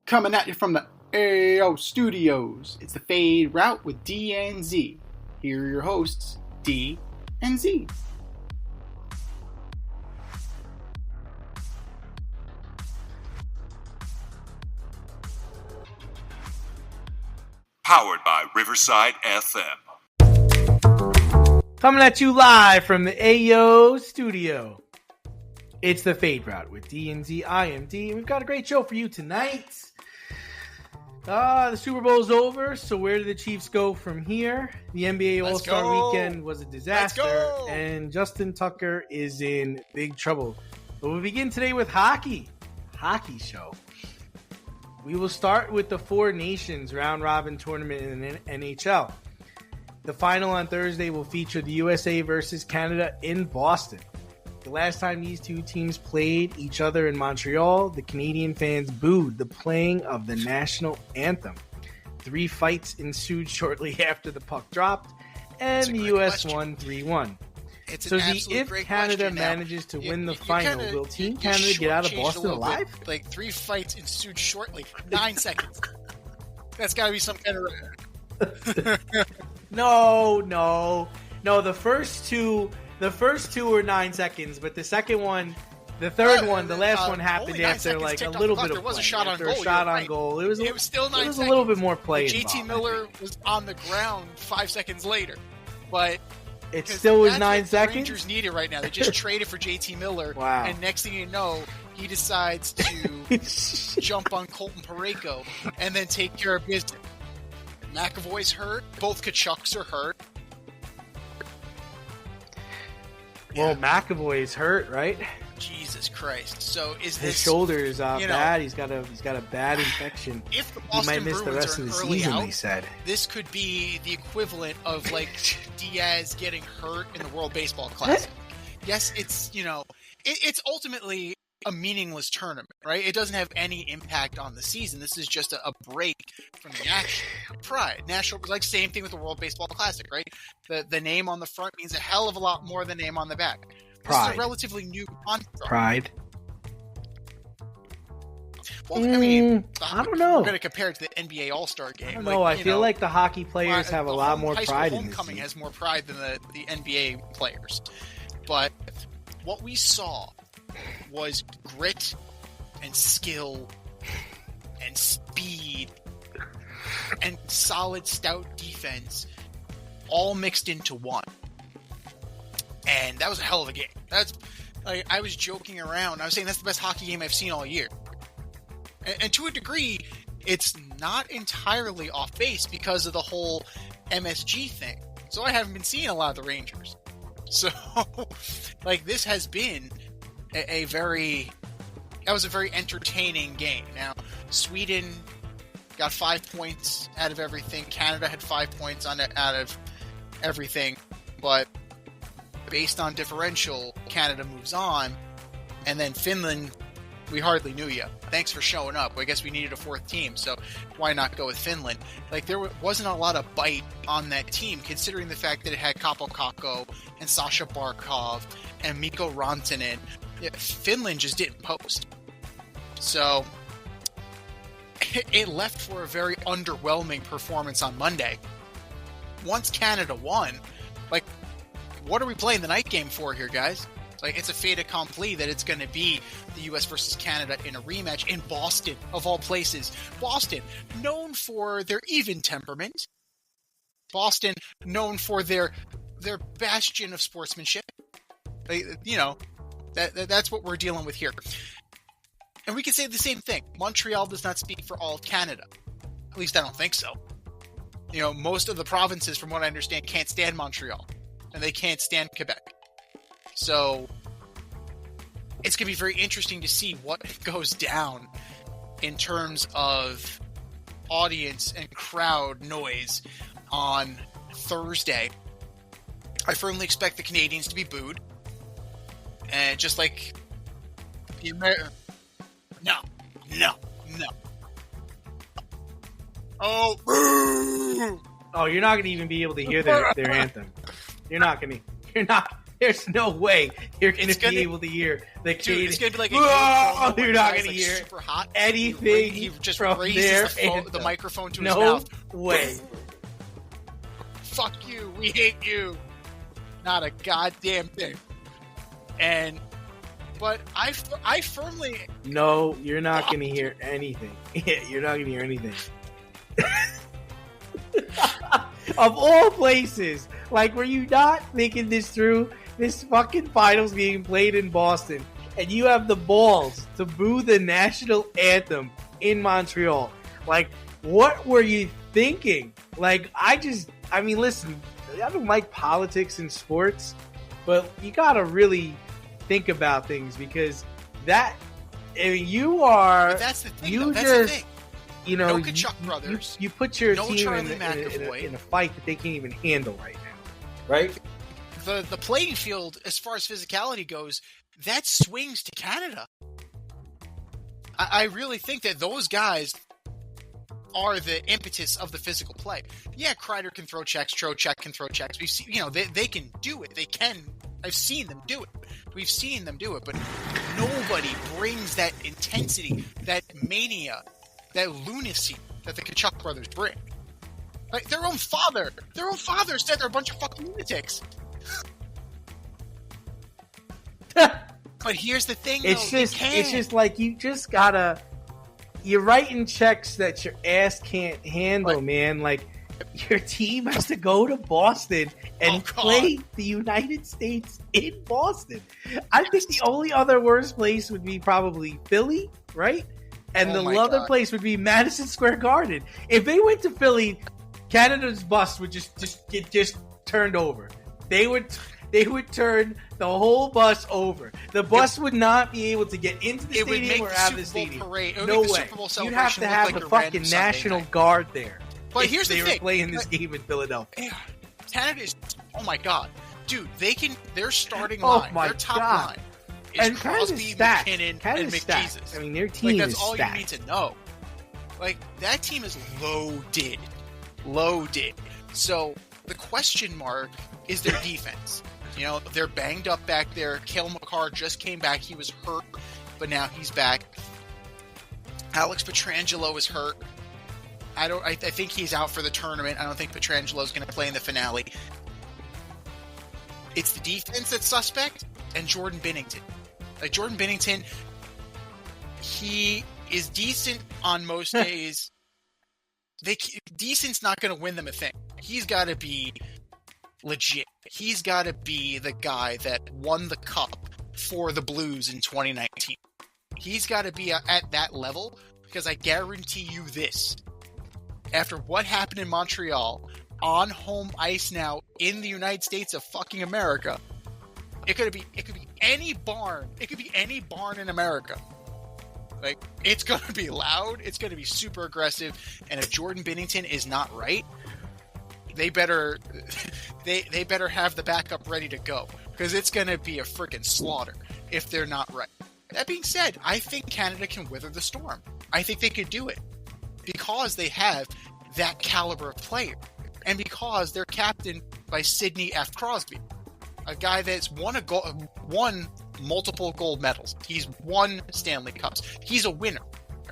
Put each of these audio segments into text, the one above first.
Coming at you from the AO Studios, it's the Fade Route with D and Z. Here are your hosts, D and Z. Powered by Riverside FM. Coming at you live from the AO Studio. It's the Fade Route with D and Z. I am D. We've got a great show for you tonight. The Super Bowl's over, so where do the Chiefs go from here? The NBA All-Star Weekend was a disaster, and Justin Tucker is in big trouble. But we begin today with hockey show. We will start with the Four Nations round-robin tournament in the NHL. The final on Thursday will feature the USA versus Canada in Boston. The last time these two teams played each other in Montreal, the Canadian fans booed the playing of the national anthem. 3 fights ensued shortly after the puck dropped, and the U.S. won 3-1. So if Canada manages to win the final, will Team Canada get out of Boston alive? Like 3 fights ensued shortly. 9 seconds. That's got to be some kind of... No. The first two were 9 seconds, but the second one, the third one, the last one happened after like a little bit of play. There was a shot on goal. A shot on goal. It was still 9 seconds. It was a little bit more play involved. JT Miller was on the ground 5 seconds later, but it still was 9 seconds. The Rangers need it right now. They just traded for JT Miller, wow. And next thing you know, he decides to jump on Colton Parayko and then take care of business. McAvoy's hurt. Both Kachucks are hurt. Well, McAvoy's hurt, right? Jesus Christ! So is his shoulder is bad? He's got a bad infection. If the Boston Bruins the rest of the early season, out, they said this could be the equivalent of like Diaz getting hurt in the World Baseball Classic. Yes, it's it's ultimately a meaningless tournament, right? It doesn't have any impact on the season. This is just a break from the action. Pride, national, like same thing with the World Baseball Classic, right? The name on the front means a hell of a lot more than the name on the back. Pride. This is a relatively new concept. Pride. Well, I mean, I don't know. We're going to compare it to the NBA All-Star game. I don't know. I feel like the hockey players have a lot more pride in this. Homecoming has more pride than the NBA players. But what we saw was grit and skill and speed and solid, stout defense all mixed into one. And that was a hell of a game. I was joking around. I was saying that's the best hockey game I've seen all year. And to a degree, it's not entirely off base because of the whole MSG thing. So I haven't been seeing a lot of the Rangers. So, this has been a very entertaining game. Now, Sweden got 5 points out of everything. Canada had 5 points out of everything. But based on differential, Canada moves on. And then Finland, we hardly knew you. Thanks for showing up. I guess we needed a 4th team, so why not go with Finland? There wasn't a lot of bite on that team, considering the fact that it had Kaapo Kakko and Sasha Barkov and Mikko Rantanen. Finland just didn't post. So it left for a very underwhelming performance on Monday. Once Canada won, what are we playing the night game for here, guys? It's a fait accompli that it's going to be the U.S. versus Canada in a rematch in Boston, of all places. Boston, known for their even temperament. Boston, known for their bastion of sportsmanship. That's what we're dealing with here. And we can say the same thing. Montreal does not speak for all of Canada. At least I don't think so. Most of the provinces, from what I understand, can't stand Montreal. And they can't stand Quebec. So it's going to be very interesting to see what goes down in terms of audience and crowd noise on Thursday. I firmly expect the Canadians to be booed. And just like the No. Oh, boo! Oh, you're not going to even be able to hear their anthem. You're not. There's no way you're going to be able to hear the kid. Dude, it's going to be like you're not going to hear super hot. anything He just from raises there. the microphone to his mouth. No way. Fuck you. We hate you. Not a goddamn thing. But I firmly... No, you're not going to hear anything. You're not going to hear anything. Of all places, like, were you not thinking this through? This fucking finals being played in Boston, and you have the balls to boo the national anthem in Montreal. Like, what were you thinking? Like, I mean, listen, I don't like politics in sports, but you gotta really think about things, because you are. But that's the thing. That's the thing. You know, no Kachuk brothers. You put your team in a fight that they can't even handle right now, right? The playing field, as far as physicality goes, that swings to Canada. I really think that those guys are the impetus of the physical play. Yeah, Kreider can throw checks, Trocheck can throw checks. We've seen, they can do it. They can. I've seen them do it. We've seen them do it, but nobody brings that intensity, that mania, that lunacy that the Kachuk brothers bring. Like, their own father said they're a bunch of fucking lunatics. But here's the thing, it's just like, you just gotta, you're writing checks that your ass can't handle, man. Like, your team has to go to Boston and play the United States in Boston. I think the only other worst place would be probably Philly, right? And the other place would be Madison Square Garden. If they went to Philly, Canada's bus would just get turned over. They would turn the whole bus over. The bus would not be able to get into the stadium or out of the stadium. No way. You'd have to have the fucking National Guard there. But here's the thing: they were playing this game in Philadelphia. Canada is, oh my god, dude! Their starting line, their top line. And Crosby, McKinnon, and McJesus. I mean, their team that's is all stacked. you need to know. Like, that team is loaded. So the question mark is their defense. They're banged up back there. Cale Makar just came back. He was hurt, but now he's back. Alex Pietrangelo is hurt. I think he's out for the tournament. I don't think Pietrangelo is going to play in the finale. It's the defense that's suspect, and Jordan Binnington. Like, Jordan Binnington, he is decent on most days. Decent's not going to win them a thing. He's got to be legit. He's got to be the guy that won the cup for the Blues in 2019. He's got to be at that level, because I guarantee you this. After what happened in Montreal, on home ice now in the United States of fucking America, it could be any barn. It could be any barn in America. Like, it's going to be loud. It's going to be super aggressive. And if Jordan Binnington is not right, they better have the backup ready to go, because it's going to be a freaking slaughter if they're not right. That being said, I think Canada can weather the storm. I think they could do it because they have that caliber of player, and because they're captained by Sidney F. Crosby, a guy that's won multiple gold medals. He's won Stanley Cups. He's a winner.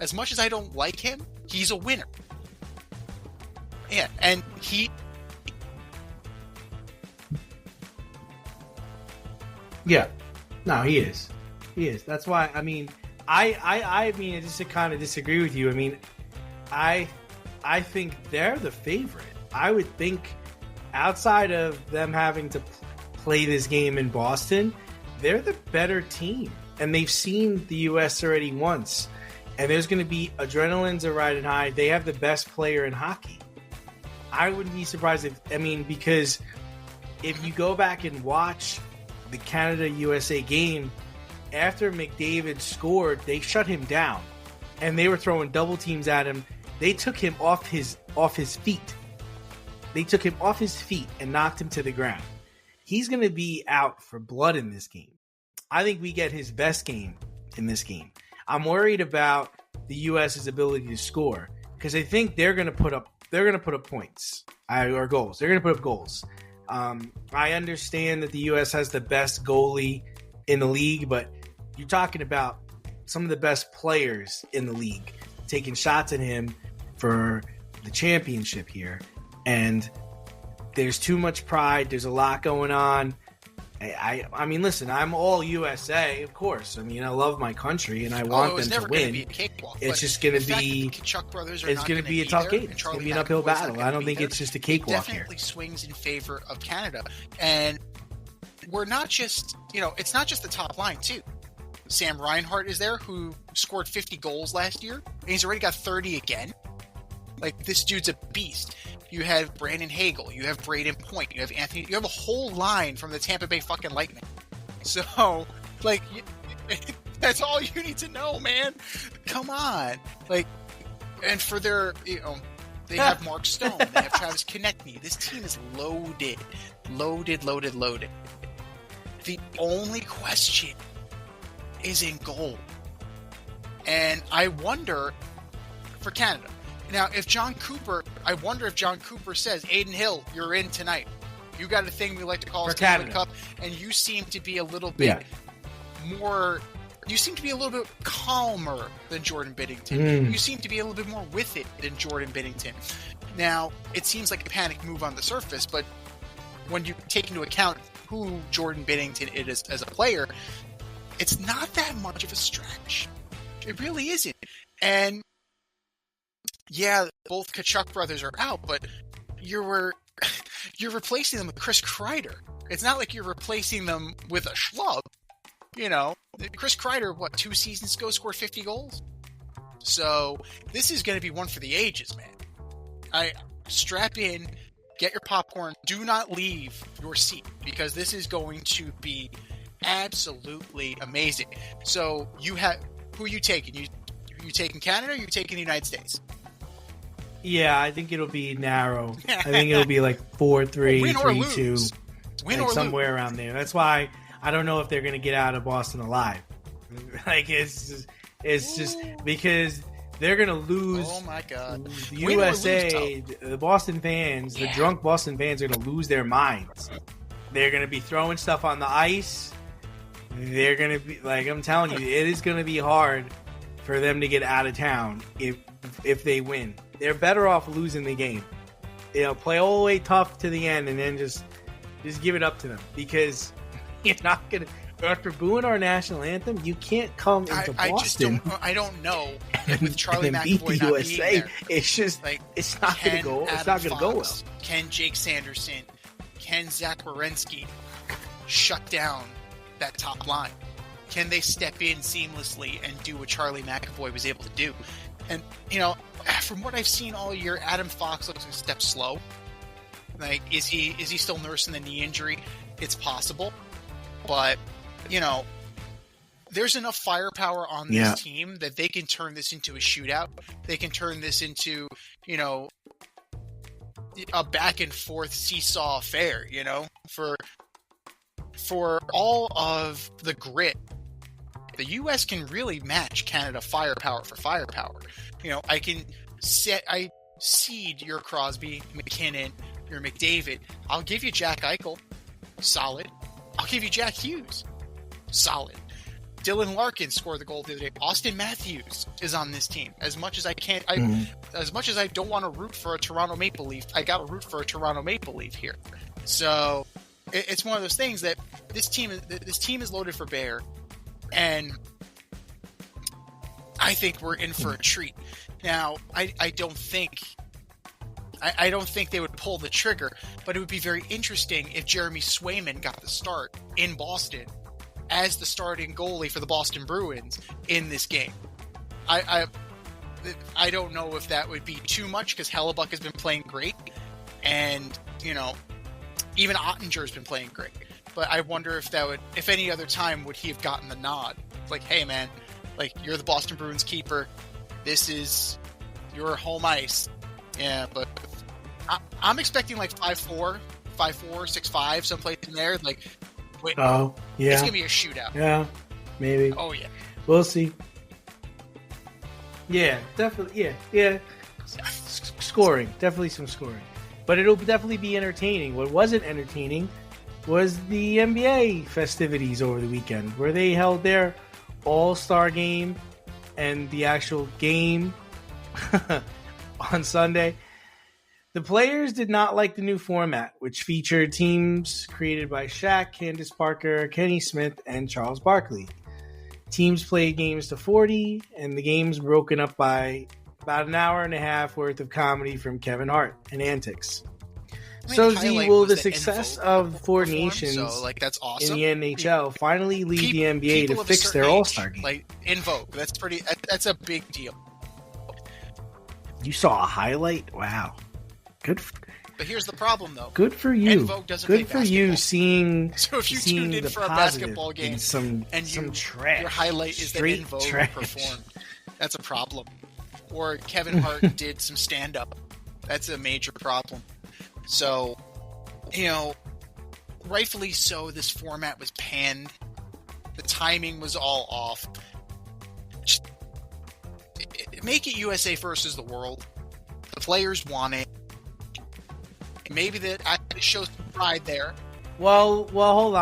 As much as I don't like him, he's a winner. Yeah, and Yeah. No, he is. He is. That's why, I mean, I just to kind of disagree with you. I mean, I think they're the favorite. I would think, outside of them having to play this game in Boston, they're the better team. And they've seen the U.S. already once. And there's going to be adrenaline's are riding high. They have the best player in hockey. I wouldn't be surprised because if you go back and watch the Canada-USA game, after McDavid scored, they shut him down. And they were throwing double teams at him. They took him off his feet. They took him off his feet and knocked him to the ground. He's going to be out for blood in this game. I think we get his best game in this game. I'm worried about the U.S.'s ability to score, because I think they're going to put up points or goals. They're going to put up goals. I understand that the U.S. has the best goalie in the league, but you're talking about some of the best players in the league taking shots at him for the championship here. And there's too much pride. There's a lot going on. I mean, listen, I'm all USA, of course. I mean, I love my country and I want them to win. It's just going to be it's going to be a tough game. It's going to be an uphill battle. I don't think it's just a cakewalk here. It definitely swings in favor of Canada. And we're not just, it's not just the top line, too. Sam Reinhart is there, who scored 50 goals last year, and he's already got 30 again. Like, this dude's a beast. You have Brandon Hagel, you have Braden Point, you have Anthony, you have a whole line from the Tampa Bay fucking Lightning. So, like, that's all you need to know, man. Come on. Like, and for their, they have Mark Stone, they have Travis Konechny. This team is loaded. Loaded. The only question is in goal. And I wonder for Canada. Now, I wonder if John Cooper says, Aiden Hill, you're in tonight. You got a thing we like to call Stanley Cup, and you seem to be a little bit more. You seem to be a little bit calmer than Jordan Binnington. You seem to be a little bit more with it than Jordan Binnington. Now, it seems like a panic move on the surface, but when you take into account who Jordan Binnington is as a player, it's not that much of a stretch. It really isn't. And yeah, both Tkachuk brothers are out, but you're replacing them with Chris Kreider. It's not like you're replacing them with a schlub. Chris Kreider, 2 seasons ago, scored 50 goals? So this is going to be one for the ages, man. Strap in, get your popcorn, do not leave your seat, because this is going to be absolutely amazing. So who are you taking? You taking Canada or you taking the United States? Yeah, I think it'll be narrow. I think it'll be like 4-3, 3-2, like somewhere around there. That's why I don't know if they're going to get out of Boston alive. Like it's just because they're going to lose. Oh my God! The USA, the Boston fans, the drunk Boston fans are going to lose their minds. They're going to be throwing stuff on the ice. They're going to be like, I'm telling you, it is going to be hard for them to get out of town if they win. They're better off losing the game. Play all the way tough to the end and then just give it up to them, because you're not going to, after booing our national anthem, you can't come into Boston. I don't know. With Charlie and McAvoy beat the not USA, being there, it's just like, it's not going to go. It's not going to go well. Can Jake Sanderson, can Zach Werenski shut down that top line? Can they step in seamlessly and do what Charlie McAvoy was able to do? And from what I've seen all year, Adam Fox looks a step slow. Like, is he still nursing the knee injury? It's possible, but there's enough firepower on this team that they can turn this into a shootout. They can turn this into a back and forth seesaw affair. For all of the grit, the U.S. can really match Canada firepower for firepower. I seed your Crosby, McKinnon, your McDavid. I'll give you Jack Eichel, solid. I'll give you Jack Hughes, solid. Dylan Larkin scored the goal the other day. Austin Matthews is on this team. As much as I can't, as much as I don't want to root for a Toronto Maple Leaf, I got to root for a Toronto Maple Leaf here. So it's one of those things that this team is loaded for bear. And I think we're in for a treat. Now, I don't think they would pull the trigger, but it would be very interesting if Jeremy Swayman got the start in Boston as the starting goalie for the Boston Bruins in this game. I don't know if that would be too much, because Hellebuck has been playing great, and even Ottinger's been playing great. But I wonder if any other time would he have gotten the nod? Like, hey man, like, you're the Boston Bruins keeper. This is your home ice. Yeah, but I'm expecting like 5-4, 6-5, someplace in there. Like, wait, oh yeah, it's gonna be a shootout. Yeah, maybe. Oh yeah, we'll see. Yeah, definitely. Yeah. Scoring, definitely some scoring. but it'll definitely be entertaining. What wasn't entertaining was the NBA festivities over the weekend, where they held their All-Star game and the actual game on Sunday. The players did not like the new format, which featured teams created by Shaq, Candace Parker, Kenny Smith, and Charles Barkley. Teams played games to 40, and the games broken up by about an hour and a half worth of comedy from Kevin Hart and antics. So, Z, will the success of Four Nations that's awesome. in the NHL finally lead the NBA to fix their All-Star game? Like, in Vogue. That's a big deal. You saw a highlight? Wow. Good. But here's the problem, though. Good for you. En Vogue doesn't Good play for you basketball. seeing. So if you seeing tuned in the for a positive basketball game in some trash, your highlight is that En Vogue trash. performed. That's a problem. Or Kevin Hart did some stand-up. That's a major problem. So, rightfully so, this format was panned. The timing was all off. Just, make it USA versus the world. The players want it. Maybe that I show some pride there. Well, hold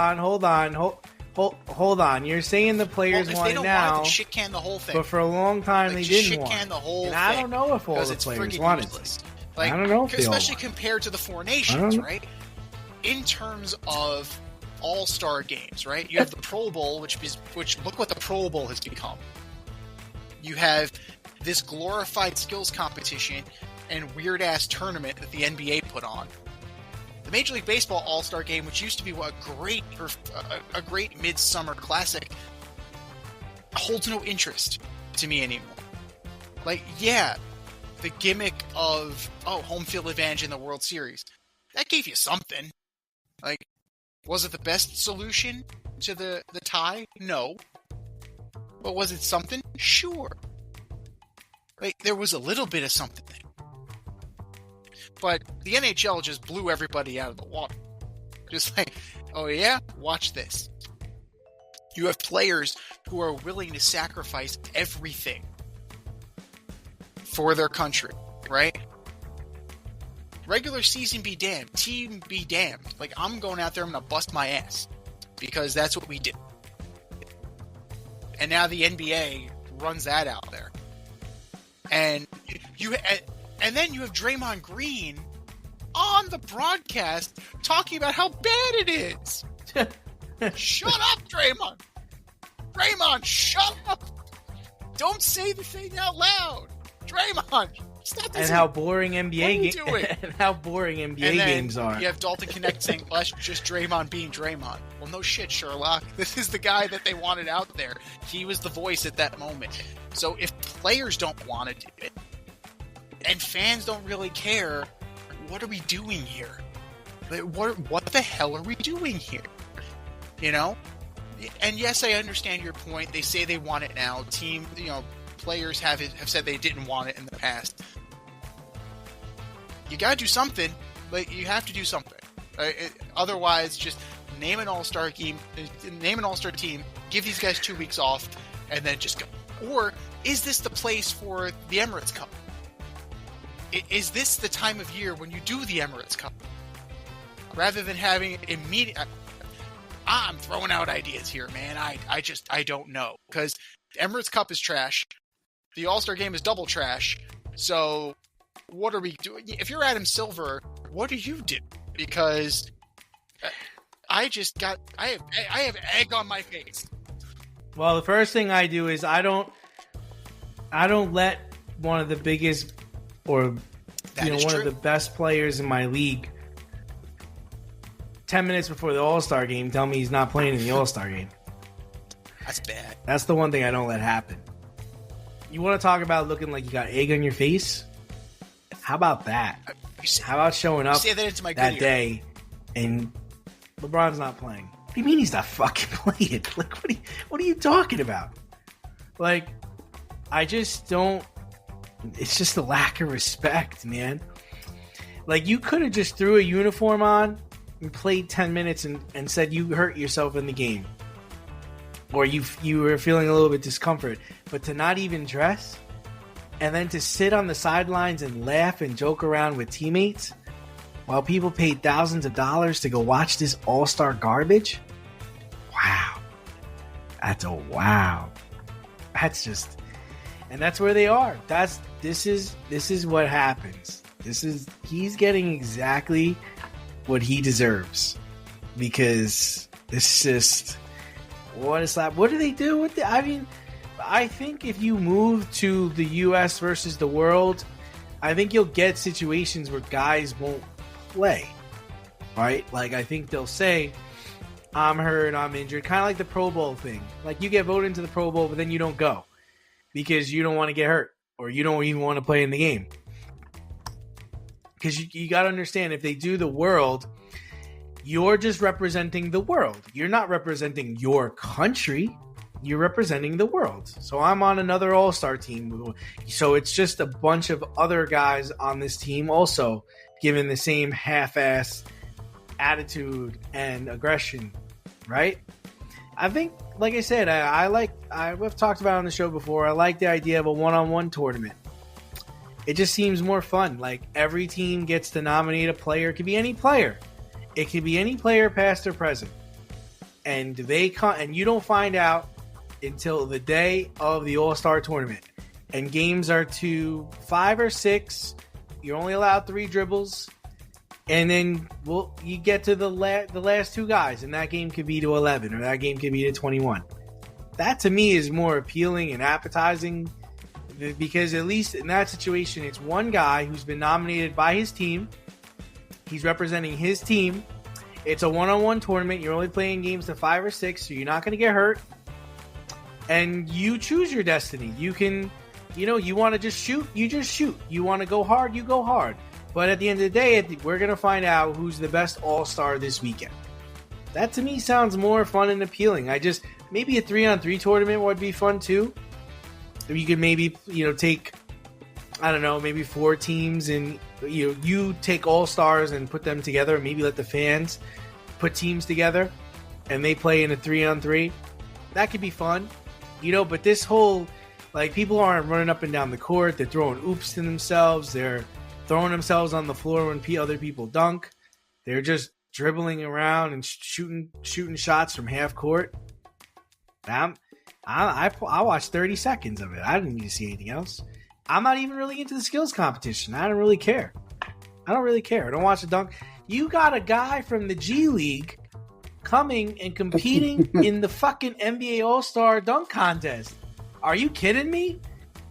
on. You're saying the players want it now, want it, shit can the whole thing. But for a long time they didn't shit want can the whole and thing. I don't know if all the players wanted it. Like, I don't know if they all especially want it. compared to the Four Nations, right? In terms of All-Star games, right? You have the Pro Bowl, which look what the Pro Bowl has become. You have this glorified skills competition and weird-ass tournament that the NBA put on. The Major League Baseball All-Star Game, which used to be a great midsummer classic, holds no interest to me anymore. Like, yeah, the gimmick of home field advantage in the World Series, that gave you something. Like, was it the best solution to the tie? No. But was it something? Sure. Like, there was a little bit of something there. But the NHL just blew everybody out of the water. Just like, oh yeah, watch this. You have players who are willing to sacrifice everything for their country, right? Regular season be damned. Team be damned. Like, I'm going out there, I'm going to bust my ass. Because that's what we did. And now the NBA runs that out there. And then you have Draymond Green on the broadcast talking about how bad it is. Shut up, Draymond. Draymond, shut up. Don't say the thing out loud. Draymond, stop this. And how boring NBA games are. You have Dalton Connect saying, well, that's just Draymond being Draymond. Well, no shit, Sherlock. This is the guy that they wanted out there. He was the voice at that moment. So if players don't want to do it, and fans don't really care, what are we doing here? What the hell are we doing here? You know? And yes, I understand your point. They say they want it now. Players have said they didn't want it in the past. You gotta do something. Like, you have to do something. Otherwise, just name an all-star team, give these guys 2 weeks off, and then just go. Or, is this the place for the Emirates Cup? Is this the time of year when you do the Emirates Cup? Rather than having immediate... I'm throwing out ideas here, man. I don't know. Because Emirates Cup is trash. The All-Star Game is double trash. So, what are we doing? If you're Adam Silver, what do you do? Because I have egg on my face. Well, the first thing I do is I don't let one of the biggest or one of the best players in my league 10 minutes before the All-Star game tell me he's not playing in the All-Star game. That's bad. That's the one thing I don't let happen. You want to talk about looking like you got egg on your face? How about that? How about showing up that day and LeBron's not playing? What do you mean he's not fucking playing? Like, what are you talking about? Like, I just don't... It's just a lack of respect, man. Like, you could have just threw a uniform on and played 10 minutes and said you hurt yourself in the game. Or you were feeling a little bit discomfort. But to not even dress and then to sit on the sidelines and laugh and joke around with teammates while people paid thousands of dollars to go watch this all-star garbage? Wow. That's a wow. That's just, and that's where they are. This is what happens. He's getting exactly what he deserves, because this is just, what is that? What do they do with it? I mean, I think if you move to the US versus the world, I think you'll get situations where guys won't play, right? Like, I think they'll say, I'm hurt, I'm injured, kind of like the Pro Bowl thing. Like, you get voted into the Pro Bowl, but then you don't go because you don't want to get hurt, or you don't even want to play in the game. Because you got to understand, if they do the world, you're just representing the world. You're not representing your country. You're representing the world. So I'm on another all-star team. So it's just a bunch of other guys on this team also given the same half-ass attitude and aggression, right? I think, like I said, we've talked about it on the show before, I like the idea of a one-on-one tournament. It just seems more fun. Like, every team gets to nominate a player. It could be any player. It could be any player, past or present. And and you don't find out until the day of the All-Star tournament. And games are to 5 or 6. You're only allowed 3 dribbles. And then you get to the last 2 guys, and that game could be to 11, or that game could be to 21. That, to me, is more appealing and appetizing, because at least in that situation, it's one guy who's been nominated by his team. He's representing his team. It's a one-on-one tournament. You're only playing games to 5 or 6, so you're not going to get hurt. And you choose your destiny. You can, you want to just shoot, you just shoot. You want to go hard, you go hard. But at the end of the day, we're going to find out who's the best all-star this weekend. That, to me, sounds more fun and appealing. Maybe a 3-on-3 tournament would be fun, too. You could maybe, take, I don't know, maybe 4 teams, and, you take all-stars and put them together, and maybe let the fans put teams together, and they play in a 3-on-3. That could be fun. But this whole, people aren't running up and down the court. They're throwing oops to themselves. They're throwing themselves on the floor when other people dunk. They're just dribbling around and shooting shots from half court. I watched 30 seconds of it. I didn't need to see anything else. I'm not even really into the skills competition. I don't really care. I don't watch the dunk. You got a guy from the G League coming and competing in the fucking NBA All-Star dunk contest. Are you kidding me?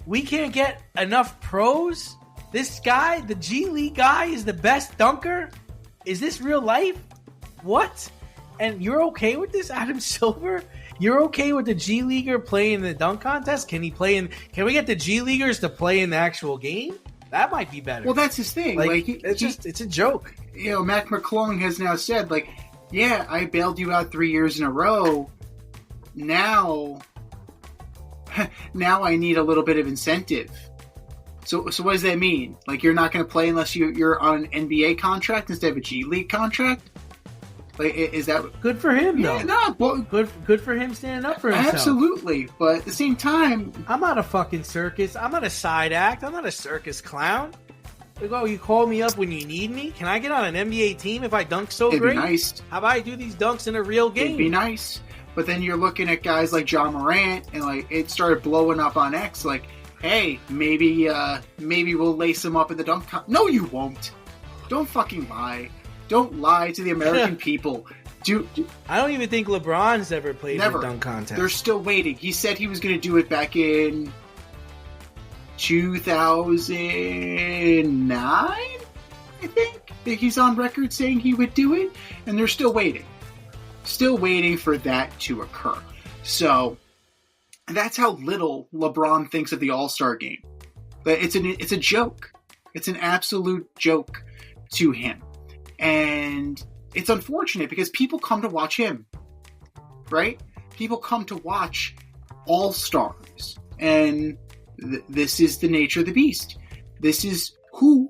We can't get enough pros? This guy, the G League guy, is the best dunker? Is this real life? What? And you're okay with this, Adam Silver? You're okay with the G Leaguer playing in the dunk contest? Can we get the G Leaguers to play in the actual game? That might be better. Well, that's his thing. It's a joke. Mac McClung has now said, yeah, I bailed you out 3 years in a row. Now I need a little bit of incentive. So what does that mean? You're not going to play unless you're on an NBA contract instead of a G League contract? Is that good for him? Yeah, though. No, good for him standing up for himself. Absolutely, but at the same time, I'm not a fucking circus. I'm not a side act. I'm not a circus clown. You call me up when you need me? Can I get on an NBA team if I dunk so it'd great? It'd be nice. How about I do these dunks in a real game? It'd be nice. But then you're looking at guys like John Morant, and it started blowing up on X. Hey, maybe we'll lace him up in the dunk. No, you won't. Don't fucking lie. Don't lie to the American people. I don't even think LeBron's ever played in a dunk contest. They're still waiting. He said he was going to do it back in 2009, I think. He's on record saying he would do it, and they're still waiting. Still waiting for that to occur. So that's how little LeBron thinks of the All-Star game. But it's a joke. It's an absolute joke to him. And it's unfortunate because people come to watch him, right? People come to watch All-Stars. And this is the nature of the beast. This is who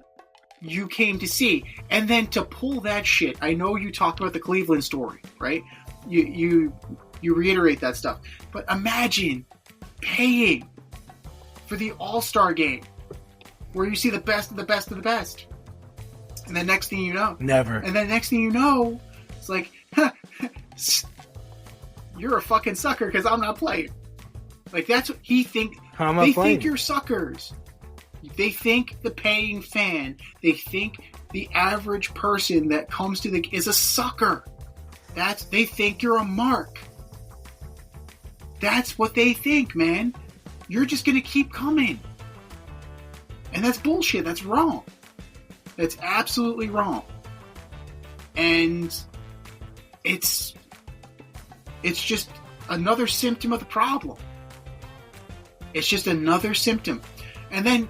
you came to see. And then to pull that shit, I know you talked about the Cleveland story, right? You reiterate that stuff. But imagine paying for the All-Star game where you see the best of the best of the best. And then next thing you know... Never. And then next thing you know, it's like, you're a fucking sucker because I'm not playing. Like, that's what he think. They think you're suckers. They think the paying fan, they think the average person that comes to is a sucker. They think you're a mark. That's what they think, man. You're just going to keep coming. And that's bullshit. That's wrong. That's absolutely wrong. And it's just another symptom of the problem. It's just another symptom. And then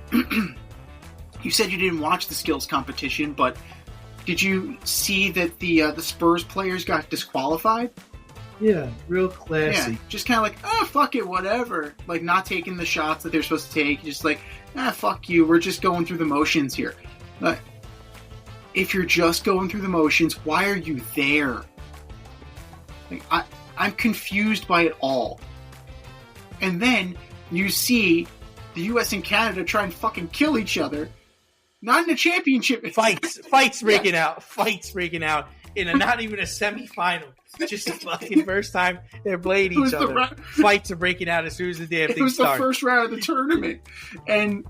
you said you didn't watch the skills competition, but did you see that the Spurs players got disqualified? Yeah, real classy. Yeah, just kind of like, fuck it, whatever. Like, not taking the shots that they're supposed to take. Just like, fuck you, we're just going through the motions here. If you're just going through the motions, why are you there? Like, I'm confused by it all. And then you see the U.S. and Canada try and fucking kill each other. Not in a championship. Fights breaking out. Fights breaking out in not even a semifinal. Just the fucking first time they're playing each other. Fights are breaking out as soon as the damn thing starts. It was the first round of the tournament. And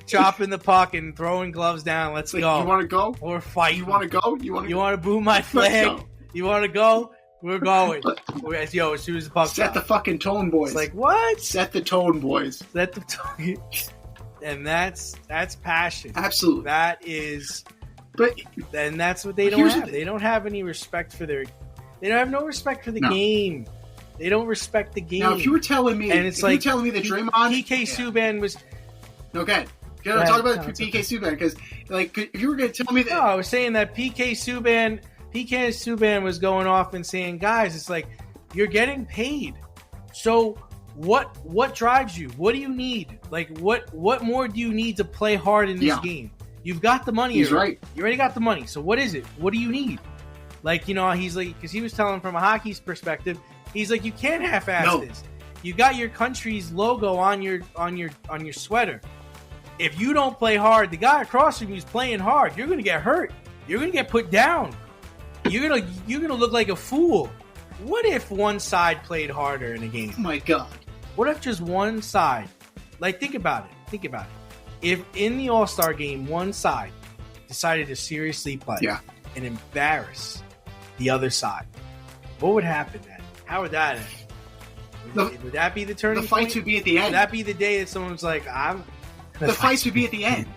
chopping the puck and throwing gloves down. Let's go. You want to go? Or fight. You want to go? You want to boo my flag? You want to go? We're going. As soon as the puck set the fucking tone, boys. It's like, what? Set the tone, boys. Set the tone. And that's passion. Absolutely. That is. But then that's what they don't have. They don't have any respect for their. They don't have no respect for the game. They don't respect the game. Now, if you were telling me, and it's like, you were telling me that Draymond, PK Subban was. Okay. Talk about PK Subban, because like, if you were going to tell me that. No, I was saying that PK Subban was going off and saying, guys, it's like, you're getting paid. So what drives you? What do you need? Like, what more do you need to play hard in this game? You've got the money. He's right. You already got the money. So what is it? What do you need? Like, he's like, because he was telling from a hockey's perspective, he's like, you can't half-ass this. You got your country's logo on your sweater. If you don't play hard, the guy across from you is playing hard. You're gonna get hurt. You're gonna get put down. You're gonna look like a fool. What if one side played harder in a game? Oh my God. What if just one side? Like, think about it. If in the All-Star game, one side decided to seriously play and embarrass the other side, what would happen then? How would that end? Would that be the turning point? The fights would be at the end. Would that be the day that someone's like, the fights would be at the end.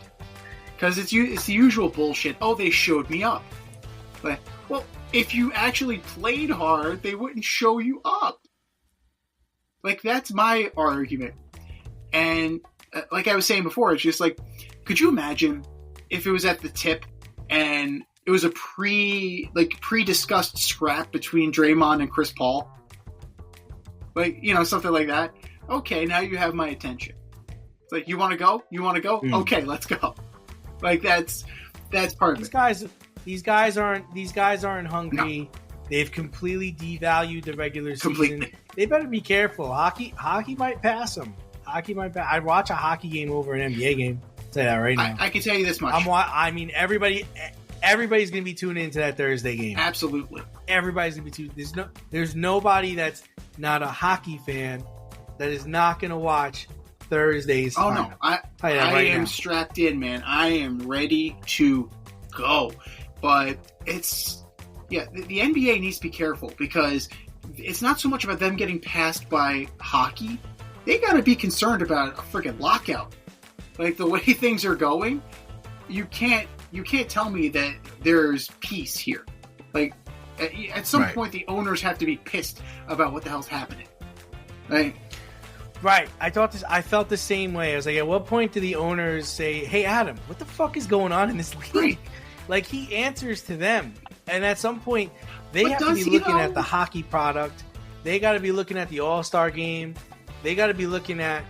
Because it's the usual bullshit. Oh, they showed me up. But, well, if you actually played hard, they wouldn't show you up. Like, that's my argument. And like I was saying before, it's just like, could you imagine if it was at the tip and it was a pre-discussed scrap between Draymond and Chris Paul? Like, something like that. Okay, now you have my attention. It's like, you want to go? You want to go? Okay, let's go. Like, that's part of it. These guys aren't hungry. No. They've completely devalued the regular season. Completely. They better be careful. Hockey might pass them. I'd watch a hockey game over an NBA game. I'll tell you that right now. I can tell you this much. Everybody's going to be tuning into that Thursday game. Absolutely. Everybody's going to be tuning. There's nobody that's not a hockey fan that is not going to watch Thursday's. Oh, no. I am strapped in, man. I am ready to go. But it's... Yeah, the NBA needs to be careful, because it's not so much about them getting passed by hockey. They got to be concerned about a freaking lockout. Like, the way things are going, you can't tell me that there's peace here. Like, at some point, the owners have to be pissed about what the hell's happening. Right. I felt the same way. I was like, at what point do the owners say, "Hey, Adam, what the fuck is going on in this league?" Right. Like, he answers to them. And at some point, they have to be looking at the hockey product. They got to be looking at the All-Star game. They got to be looking at,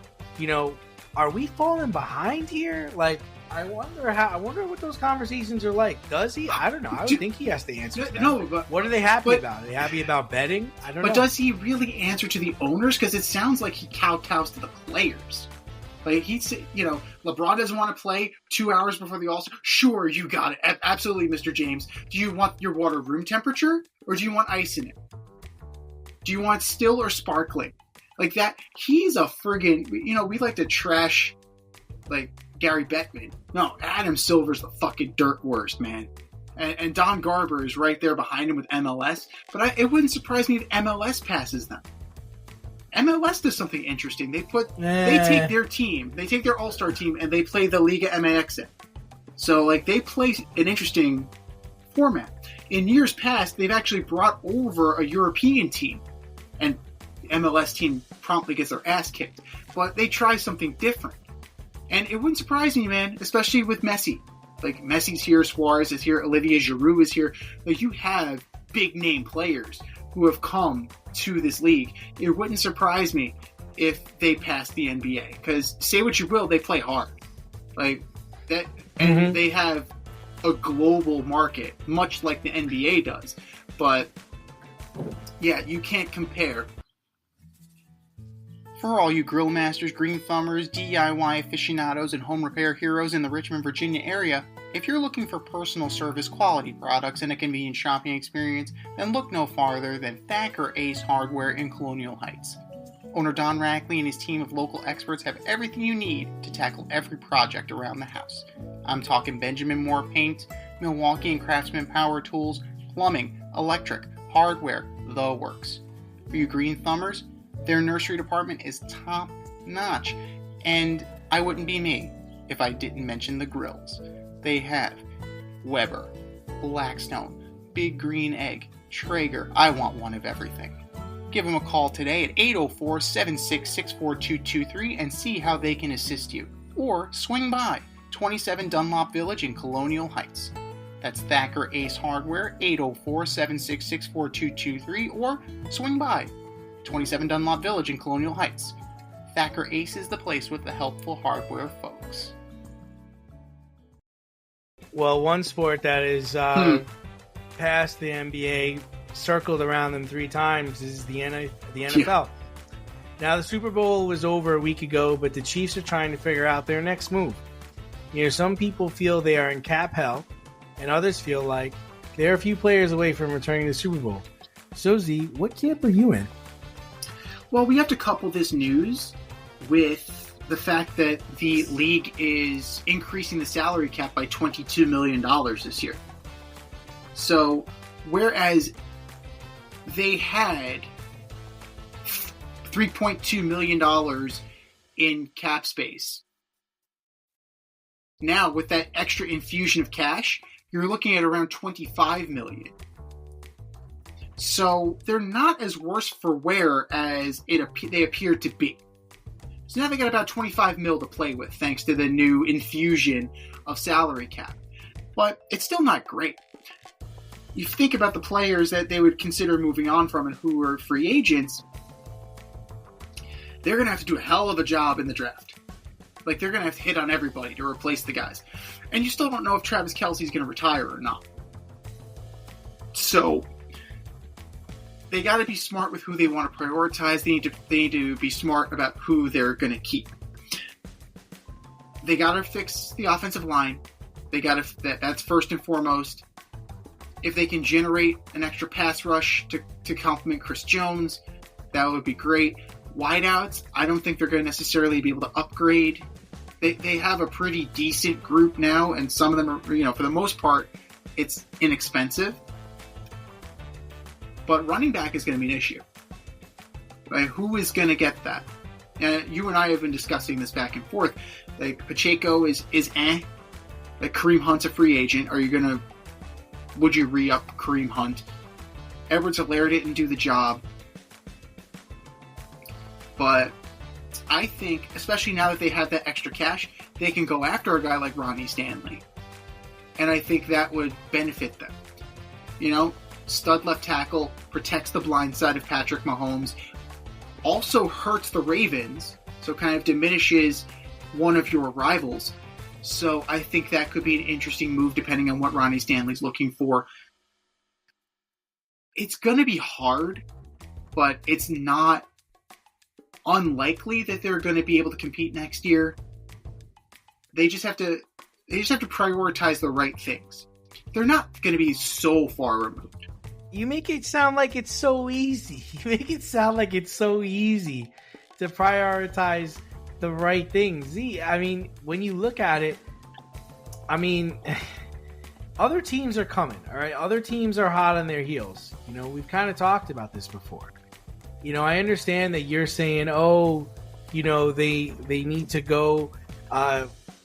are we falling behind here? Like, I wonder what those conversations are like. Does he? I don't know. I would think he has to answer to that. No, but what are they happy about? Are they happy about betting? I don't know. But does he really answer to the owners? Because it sounds like he kowtows to the players. Like, LeBron doesn't want to play 2 hours before the All-Star. Sure, you got it. Absolutely, Mr. James. Do you want your water room temperature, or do you want ice in it? Do you want still or sparkling? Like that, he's a friggin', we like to trash, like, Gary Bettman. No, Adam Silver's the fucking dirt worst, man. And Don Garber is right there behind him with MLS. But it wouldn't surprise me if MLS passes them. MLS does something interesting. They take their team, they take their All-Star team, and they play the Liga MX in. So, like, they play an interesting format. In years past, they've actually brought over a European team, and the MLS team promptly gets their ass kicked. But they try something different. And it wouldn't surprise me, man, especially with Messi. Like, Messi's here, Suarez is here, Olivier Giroud is here. Like, you have big-name players who have come to this league. It wouldn't surprise me if they pass the NBA. Because, say what you will, they play hard. Like, that, and they have a global market, much like the NBA does. But, yeah, you can't compare. For all you grill masters, green thumbers, DIY aficionados, and home repair heroes in the Richmond, Virginia area, if you're looking for personal service quality products and a convenient shopping experience, then look no farther than Thacker Ace Hardware in Colonial Heights. Owner Don Rackley and his team of local experts have everything you need to tackle every project around the house. I'm talking Benjamin Moore paint, Milwaukee and Craftsman power tools, plumbing, electric, hardware, the works. For you green thumbers, their nursery department is top notch, and I wouldn't be me if I didn't mention the grills. They have Weber, Blackstone, Big Green Egg, Traeger. I want one of everything. Give them a call today at 804-766-4223 and see how they can assist you. Or swing by 27 Dunlop Village in Colonial Heights. That's Thacker Ace Hardware, 804-766-4223, or swing by 27 Dunlop Village in Colonial Heights. Thacker Ace is the place with the helpful hardware folks. Well, one sport that is past the NBA, circled around them 3 times, is the NFL. Yeah. Now, the Super Bowl was over a week ago, but the Chiefs are trying to figure out their next move. Some people feel they are in cap hell, and others feel like they're a few players away from returning to the Super Bowl. So, Z, what camp are you in? Well, we have to couple this news with the fact that the league is increasing the salary cap by $22 million this year. So, whereas they had $3.2 million in cap space, now with that extra infusion of cash, you're looking at around $25 million. So they're not as worse for wear as they appear to be. So now they got about $25 million to play with, thanks to the new infusion of salary cap. But it's still not great. You think about the players that they would consider moving on from and who are free agents, they're going to have to do a hell of a job in the draft. Like, they're going to have to hit on everybody to replace the guys. And you still don't know if Travis Kelce's going to retire or not. So they got to be smart with who they want to prioritize. They need to be smart about who they're going to keep. They got to fix the offensive line. That's first and foremost. If they can generate an extra pass rush to complement Chris Jones, that would be great. Wideouts, I don't think they're going to necessarily be able to upgrade. They have a pretty decent group now, and some of them are, for the most part, it's inexpensive. But running back is going to be an issue. Right? Who is going to get that? And you and I have been discussing this back and forth. Like, Pacheco is eh. Like, Kareem Hunt's a free agent. Would you re-up Kareem Hunt? Edwards-Helaire didn't do the job. But I think, especially now that they have that extra cash, they can go after a guy like Ronnie Stanley. And I think that would benefit them. Stud left tackle, protects the blind side of Patrick Mahomes, also hurts the Ravens, so kind of diminishes one of your rivals. So I think that could be an interesting move depending on what Ronnie Stanley's looking for. It's going to be hard, but it's not unlikely that they're going to be able to compete next year. They just have to prioritize the right things. They're not going to be so far removed. You make it sound like it's so easy. You make it sound like it's so easy to prioritize the right things. I mean, when you look at it, I mean, other teams are coming, all right? Other teams are hot on their heels. You know, we've kind of talked about this before. You know, I understand that you're saying, oh, you know, they need to go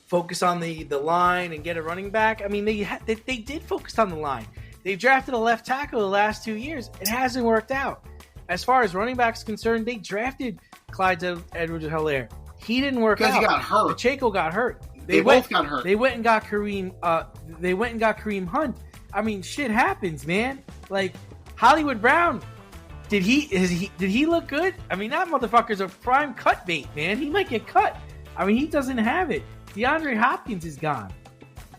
focus on the line and get a running back. I mean, they did focus on the line. They've drafted a left tackle the last 2 years. It hasn't worked out. As far as running backs concerned, they drafted Clyde Edwards-Helaire. He didn't work out. Because he got hurt. Pacheco got hurt. They both got hurt. They went and got Kareem. They went and got Kareem Hunt. I mean, shit happens, man. Like Hollywood Brown, did he look good? I mean, that motherfucker's a prime cut bait, man. He might get cut. I mean, he doesn't have it. DeAndre Hopkins is gone.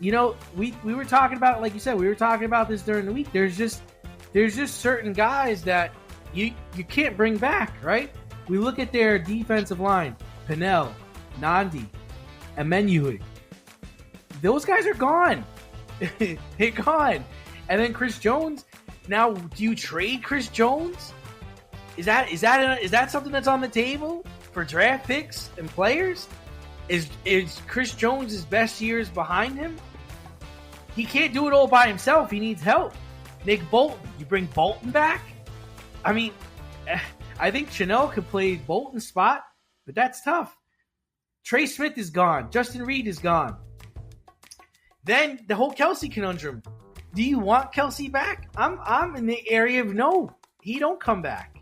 You know, we were talking about, like you said, we were talking about this during the week. There's just certain guys that you can't bring back, right? We look at their defensive line: Pennell, Nandi, Emmanuel. Those guys are gone. They're gone. And then Chris Jones. Now, do you trade Chris Jones? Is that something that's on the table for draft picks and players? Is Chris Jones' best years behind him? He can't do it all by himself. He needs help. Nick Bolton. You bring Bolton back? I mean, I think Chanel could play Bolton's spot, but that's tough. Trey Smith is gone. Justin Reed is gone. Then the whole Kelsey conundrum. Do you want Kelsey back? I'm in the area of no. He don't come back.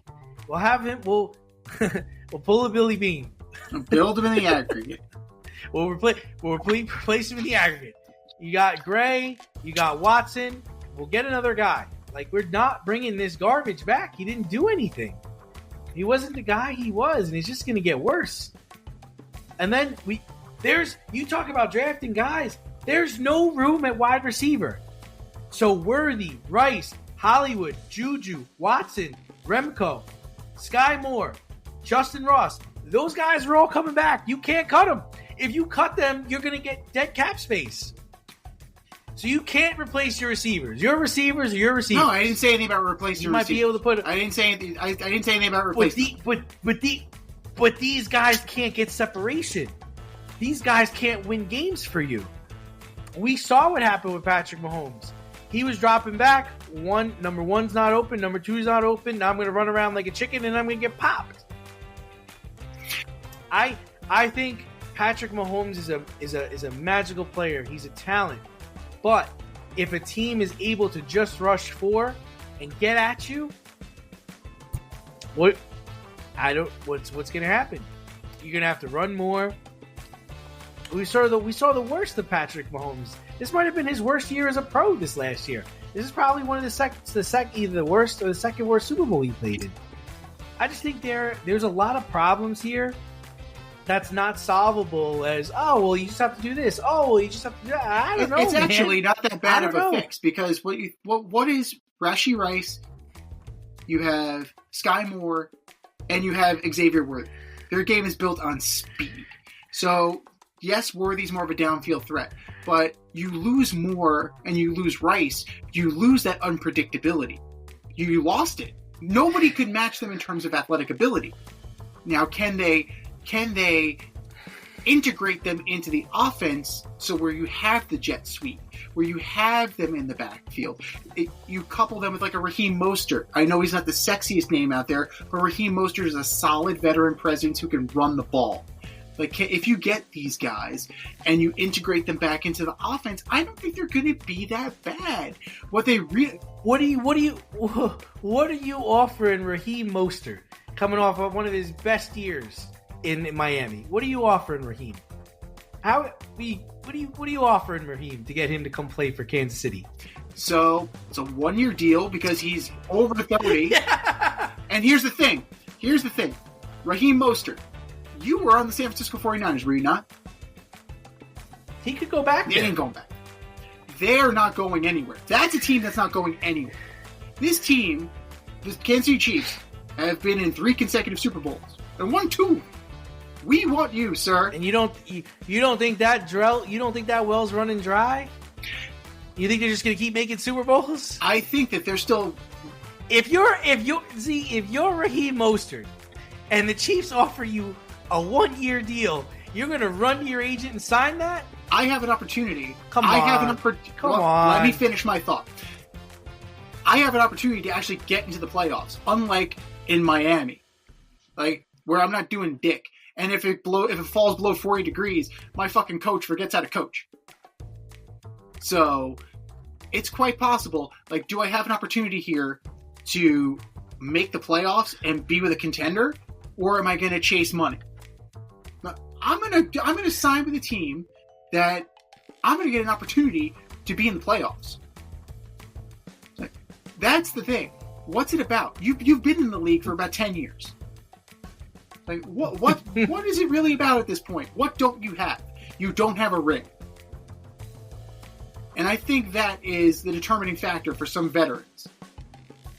We'll have him. We'll pull a Billy Bean. Build him in the aggregate. We'll replace him in the aggregate. You got Gray. You got Watson. We'll get another guy. Like, we're not bringing this garbage back. He didn't do anything. He wasn't the guy he was, and it's just going to get worse. And then you talk about drafting guys. There's no room at wide receiver. So Worthy, Rice, Hollywood, Juju, Watson, Remco, Sky Moore, Justin Ross. Those guys are all coming back. You can't cut them. If you cut them, you're going to get dead cap space. So you can't replace your receivers. Your receivers are your receivers. No, I didn't say anything about replacing your receivers. You might be able to put it. I didn't say anything. I didn't say anything about replacing. But these guys can't get separation. These guys can't win games for you. We saw what happened with Patrick Mahomes. He was dropping back. Number one's not open. Number two's not open. Now I'm going to run around like a chicken and I'm going to get popped. I think Patrick Mahomes is a magical player. He's a talent. But if a team is able to just rush 4 and get at you, what's going to happen? You're going to have to run more. We saw the worst of Patrick Mahomes. This might have been his worst year as a pro this last year. This is probably one of either the worst or the second worst Super Bowl he played in. I just think there's a lot of problems here that's not solvable as, oh, well, you just have to do this. Oh, well, you just have to do that. I don't know, It's man. actually not that bad of a fix because what is Rashee Rice? You have Sky Moore, and you have Xavier Worthy. Their game is built on speed. So, yes, Worthy's more of a downfield threat, but you lose Moore and you lose Rice, you lose that unpredictability. You lost it. Nobody could match them in terms of athletic ability. Now, can they integrate them into the offense so where you have the jet sweep, where you have them in the backfield? You couple them with like a Raheem Mostert. I know he's not the sexiest name out there, but Raheem Mostert is a solid veteran presence who can run the ball. Like, if you get these guys and you integrate them back into the offense, I don't think they're going to be that bad. What are you offering Raheem Mostert coming off of one of his best years in Miami? What are you offering Raheem? What are you offering Raheem to get him to come play for Kansas City? So it's a 1-year deal because he's over 30. Yeah. And here's the thing. Raheem Mostert, you were on the San Francisco 49ers, were you not? He could go back there. They ain't going back. They're not going anywhere. That's a team that's not going anywhere. This team, the Kansas City Chiefs, have been in 3 consecutive Super Bowls. and 1-2. We want you, sir. And you don't think that well's running dry? You think they're just going to keep making Super Bowls? I think that they're still. If you're Raheem Mostert and the Chiefs offer you a 1-year deal, you're going to run to your agent and sign that? I have an opportunity. Come on. Let me finish my thought. I have an opportunity to actually get into the playoffs, unlike in Miami, like where I'm not doing dick. And if it falls below 40 degrees, my fucking coach forgets how to coach. So it's quite possible. Like, do I have an opportunity here to make the playoffs and be with a contender, or am I going to chase money? I'm gonna sign with a team that I'm gonna get an opportunity to be in the playoffs. Like, that's the thing. What's it about? You've been in the league for about 10 years. Like, what is it really about at this point? What don't you have? You don't have a ring. And I think that is the determining factor for some veterans.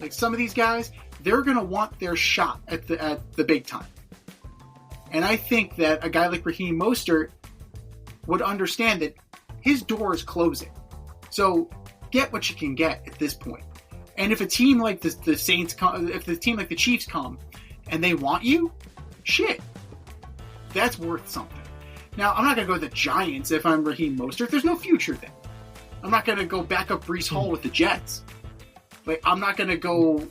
Like, some of these guys, they're going to want their shot at the big time. And I think that a guy like Raheem Mostert would understand that his door is closing. So get what you can get at this point. And if a team like the Saints come, if the team like the Chiefs come and they want you, shit, that's worth something. Now, I'm not going to go with the Giants if I'm Raheem Mostert. There's no future there. I'm not going to go back up Breece Hall with the Jets. Like, I'm not going to go,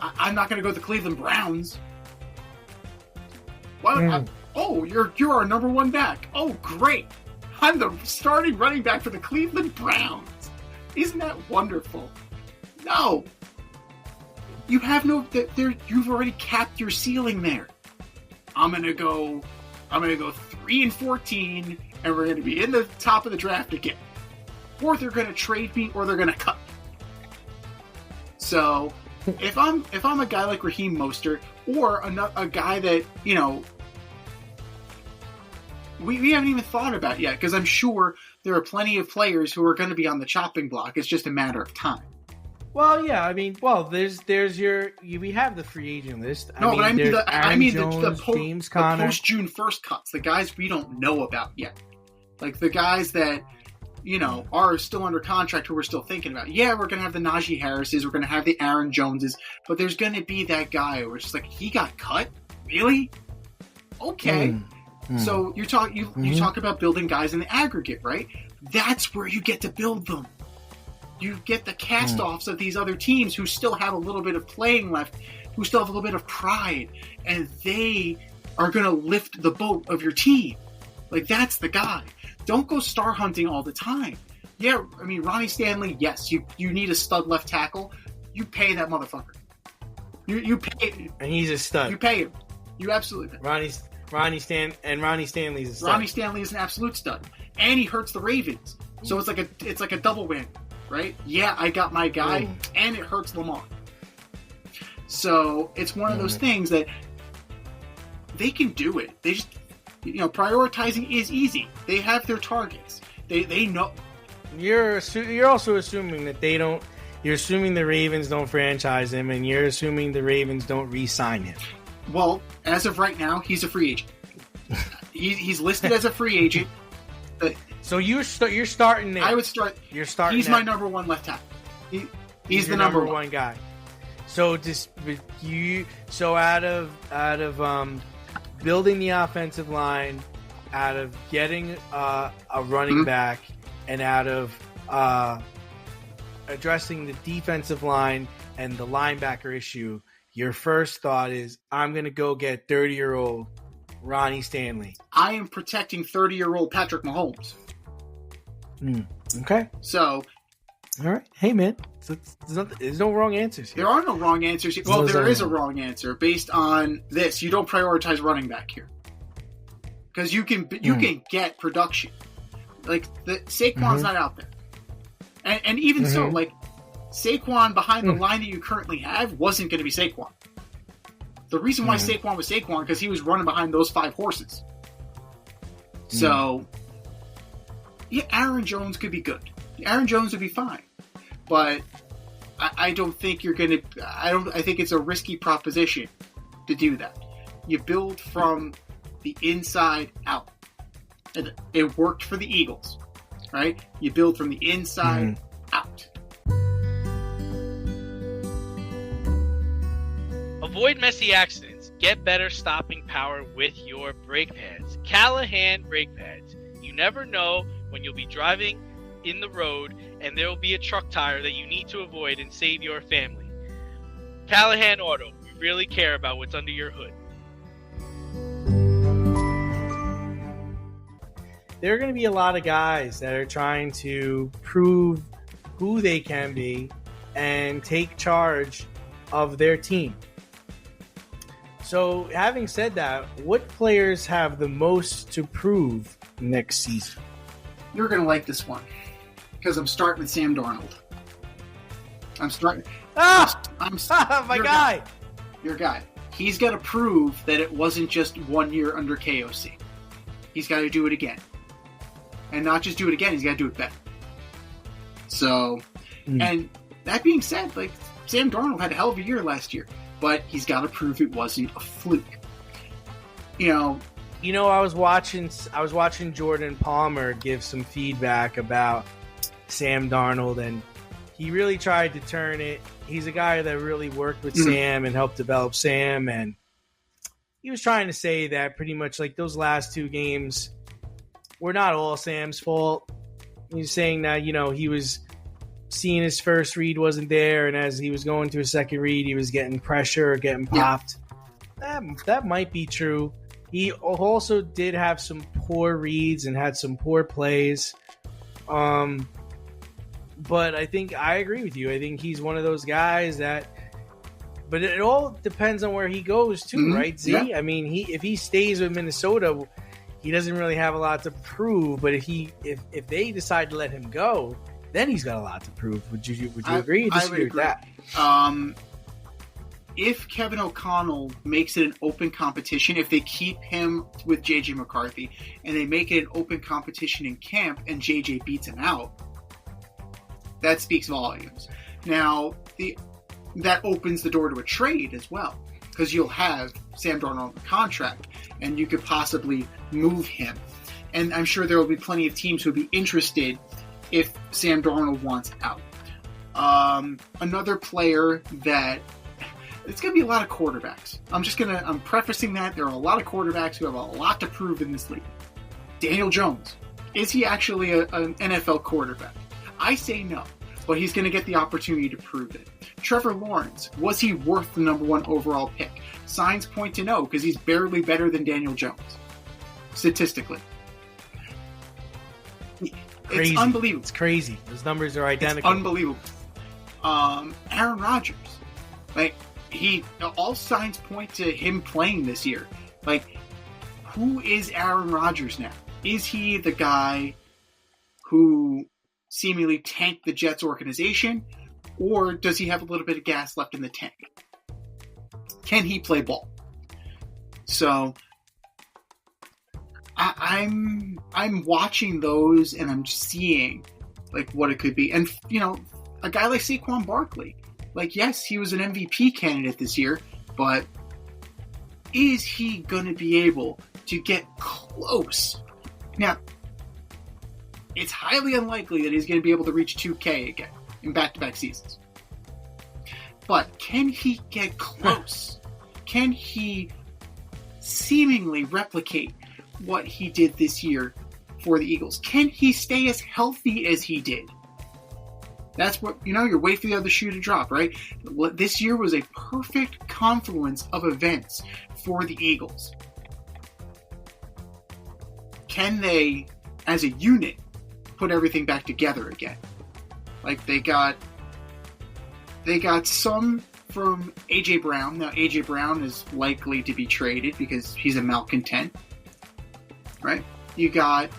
I'm not going to go with the Cleveland Browns. You're our number one back. Oh, great. I'm the starting running back for the Cleveland Browns. Isn't that wonderful? No. You have you've already capped your ceiling there. I'm gonna go 3-14, and we're gonna be in the top of the draft again. Or they're gonna trade me, or they're gonna cut me. So, if I'm a guy like Raheem Mostert, or a guy that we haven't even thought about yet, because I'm sure there are plenty of players who are going to be on the chopping block. It's just a matter of time. Well, yeah, I mean, we have the free agent list. I mean the Conner. post June 1st cuts, the guys we don't know about yet. Like the guys that, are still under contract who we're still thinking about. Yeah, we're going to have the Najee Harrises, we're going to have the Aaron Joneses, but there's going to be that guy where it's just like, he got cut? Really? Okay. So you talk about building guys in the aggregate, right? That's where you get to build them. You get the cast-offs of these other teams who still have a little bit of playing left, who still have a little bit of pride, and they are going to lift the boat of your team. Like, that's the guy. Don't go star hunting all the time. Yeah, I mean, Ronnie Stanley, yes, you need a stud left tackle. You pay that motherfucker. You pay. And he's a stud. You pay him. You absolutely pay. Ronnie Stanley's a stud. Ronnie Stanley is an absolute stud. And he hurts the Ravens. So it's like a double win. Right? Yeah, I got my guy, and it hurts Lamar. So it's one of those things that they can do it. They just, prioritizing is easy. They have their targets. They know. You're also assuming that they don't. You're assuming the Ravens don't franchise him, and you're assuming the Ravens don't re-sign him. Well, as of right now, he's a free agent. He's listed as a free agent. So you're starting there. I would start. You're starting. He's my number one left tackle. He's the number one guy. So out of building the offensive line, out of getting a running back, and out of addressing the defensive line and the linebacker issue, your first thought is, I'm going to go get 30-year-old Ronnie Stanley. I am protecting 30-year-old Patrick Mahomes. Okay. So, all right. Hey, man. There's no wrong answers here. There are no wrong answers. Well, there is a wrong answer based on this. You don't prioritize running back here because you can get production. Like Saquon's not out there, and even so, like Saquon behind the line that you currently have wasn't going to be Saquon. The reason why Saquon was Saquon because he was running behind those 5 horses. So. Yeah, Aaron Jones could be good. Aaron Jones would be fine, but I don't think you're gonna. I think it's a risky proposition to do that. You build from the inside out. It worked for the Eagles, right? You build from the inside out. Avoid messy accidents. Get better stopping power with your brake pads. Callahan brake pads. You never know when you'll be driving in the road and there will be a truck tire that you need to avoid and save your family. Callahan Auto. We really care about what's under your hood. There are going to be a lot of guys that are trying to prove who they can be and take charge of their team. So, having said that, what players have the most to prove next season? You're going to like this one because I'm starting with Sam Darnold. My guy! Your guy. He's got to prove that it wasn't just 1 year under KOC. He's got to do it again. And not just do it again, he's got to do it better. So, and that being said, like, Sam Darnold had a hell of a year last year, but he's got to prove it wasn't a fluke. You know, I was watching Jordan Palmer give some feedback about Sam Darnold, and he really tried to turn it. He's a guy that really worked with Sam and helped develop Sam, and he was trying to say that pretty much like those last two games were not all Sam's fault. He's saying that, he was seeing his first read wasn't there, and as he was going to his second read, he was getting pressure, getting popped. Yeah. That might be true. He also did have some poor reads and had some poor plays. But I think I agree with you. I think he's one of those guys that, but it all depends on where he goes too, right, Z? Yeah. I mean, if he stays with Minnesota, he doesn't really have a lot to prove. But if they decide to let him go, then he's got a lot to prove. Would you agree or disagree with that? If Kevin O'Connell makes it an open competition, if they keep him with J.J. McCarthy and they make it an open competition in camp and J.J. beats him out, that speaks volumes. Now, that opens the door to a trade as well, because you'll have Sam Darnold on the contract and you could possibly move him. And I'm sure there will be plenty of teams who would be interested if Sam Darnold wants out. Another player that it's going to be a lot of quarterbacks. I'm prefacing that there are a lot of quarterbacks who have a lot to prove in this league. Daniel Jones, is he actually an NFL quarterback? I say no, but he's going to get the opportunity to prove it. Trevor Lawrence, was he worth the number 1 overall pick? Signs point to no, because he's barely better than Daniel Jones, statistically. Crazy. It's unbelievable. It's crazy. Those numbers are identical. It's unbelievable. Aaron Rodgers, all signs point to him playing this year. Who is Aaron Rodgers now? Is he the guy who seemingly tanked the Jets organization, or does he have a little bit of gas left in the tank? Can he play ball? So I'm watching those and I'm seeing what it could be. And a guy like Saquon Barkley, yes, he was an MVP candidate this year, but is he going to be able to get close? Now, it's highly unlikely that he's going to be able to reach 2K again in back-to-back seasons. But can he get close? Can he seemingly replicate what he did this year for the Eagles? Can he stay as healthy as he did? That's what, you're waiting for the other shoe to drop, right? This year was a perfect confluence of events for the Eagles. Can they, as a unit, put everything back together again? They got some from A.J. Brown. Now, A.J. Brown is likely to be traded because he's a malcontent, right? You got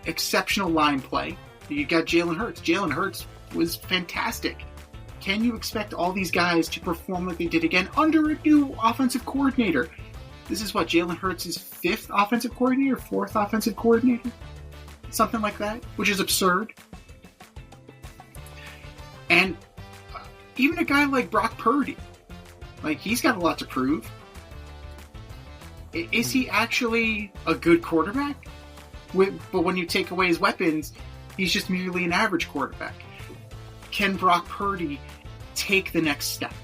exceptional line play. You got Jalen Hurts. Jalen Hurts was fantastic. Can you expect all these guys to perform like they did again under a new offensive coordinator? This is what, Jalen Hurts' 5th offensive coordinator, 4th offensive coordinator? Something like that, which is absurd. And even a guy like Brock Purdy, he's got a lot to prove. Is he actually a good quarterback? But when you take away his weapons, he's just merely an average quarterback. Can Brock Purdy take the next step?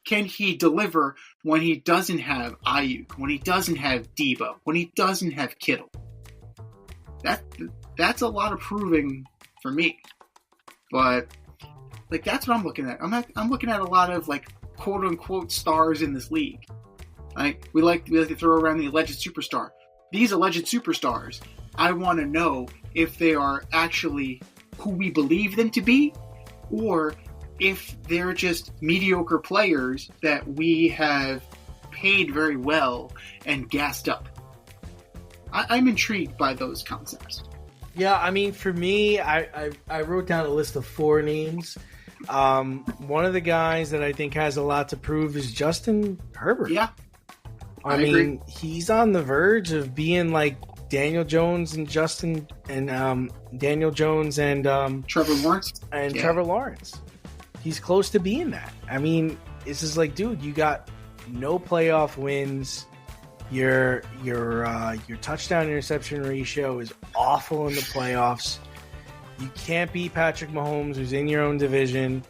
Can he deliver when he doesn't have Ayuk, when he doesn't have Debo, when he doesn't have Kittle? That's a lot of proving for me. But like that's what I'm looking at. I'm looking at a lot of like quote unquote stars in this league. Like we like to throw around the alleged superstar. These alleged superstars, I want to know if they are actually who we believe them to be, or if they're just mediocre players that we have paid very well and gassed up. I'm intrigued by those concepts. Yeah, I mean, for me, I wrote down a list of 4 names. One of the guys that I think has a lot to prove is Justin Herbert. Yeah. I mean, agree. He's on the verge of being like Daniel Jones and Daniel Jones and Trevor Lawrence. And yeah. Trevor Lawrence. He's close to being that. I mean, it's just like, dude, you got no playoff wins. Your touchdown interception ratio is awful in the playoffs. You can't beat Patrick Mahomes, who's in your own division.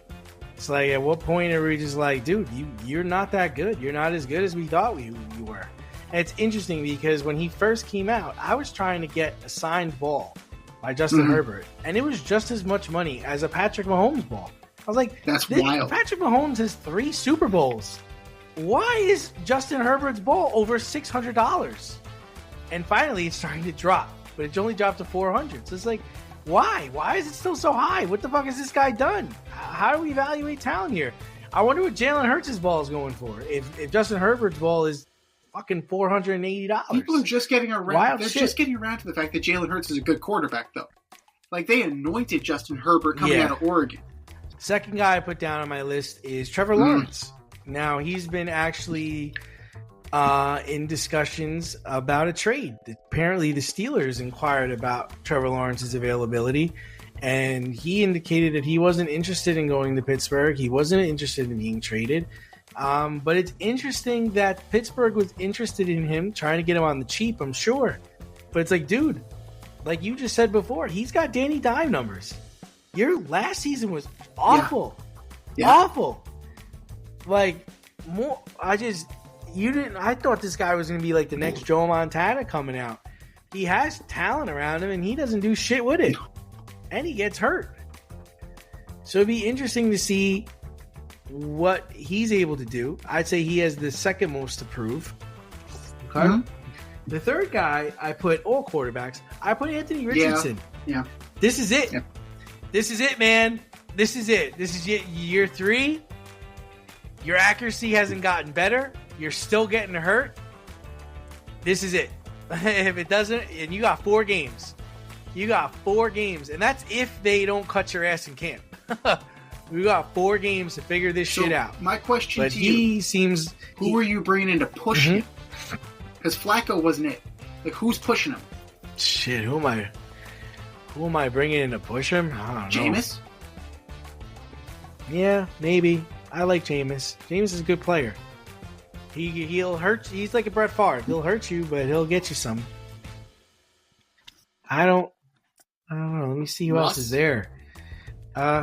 It's like, at what point are we just like, dude, you're not that good. You're not as good as we thought you were. And it's interesting because when he first came out, I was trying to get a signed ball by Justin Herbert, and it was just as much money as a Patrick Mahomes ball. I was like, that's wild. Patrick Mahomes has 3 Super Bowls. Why is Justin Herbert's ball over $600? And finally, it's starting to drop, but it's only dropped to $400. So it's like, why? Why is it still so high? What the fuck has this guy done? How do we evaluate talent here? I wonder what Jalen Hurts' ball is going for. If Justin Herbert's ball is fucking $480. People are just getting around. Just getting around to the fact that Jalen Hurts is a good quarterback, though. Like, they anointed Justin Herbert coming out of Oregon. Second guy I put down on my list is Trevor Lawrence. Now, he's been actually in discussions about a trade. Apparently, the Steelers inquired about Trevor Lawrence's availability, and he indicated that he wasn't interested in going to Pittsburgh. He wasn't interested in being traded. But it's interesting that Pittsburgh was interested in him, trying to get him on the cheap, I'm sure. But it's like, dude, like you just said before, he's got Danny Dime numbers. Your last season was awful. Yeah. Awful. Like, I thought this guy was going to be like the next Joe Montana coming out. He has talent around him, and he doesn't do shit with it. And he gets hurt. So it'd be interesting to see what he's able to do. I'd say he has the second most to prove. Okay. Mm-hmm. The third guy, I put all quarterbacks. I put Anthony Richardson. Yeah. This is it. Yeah. This is it, man. This is it. This is year 3. Your accuracy hasn't gotten better. You're still getting hurt. This is it. If it doesn't, and you got 4 games. You got 4 games. And that's if they don't cut your ass in camp. We got 4 games to figure this shit out. My question to you, who are you bringing in to push him? Because Flacco wasn't it. Like, who's pushing him? Shit, who am I bringing in to push him? I don't know. Jameis? Yeah, maybe. I like Jameis. Jameis is a good player. He'll hurt. He's like a Brett Favre. He'll hurt you, but he'll get you some. I don't know. Let me see who else is there. No.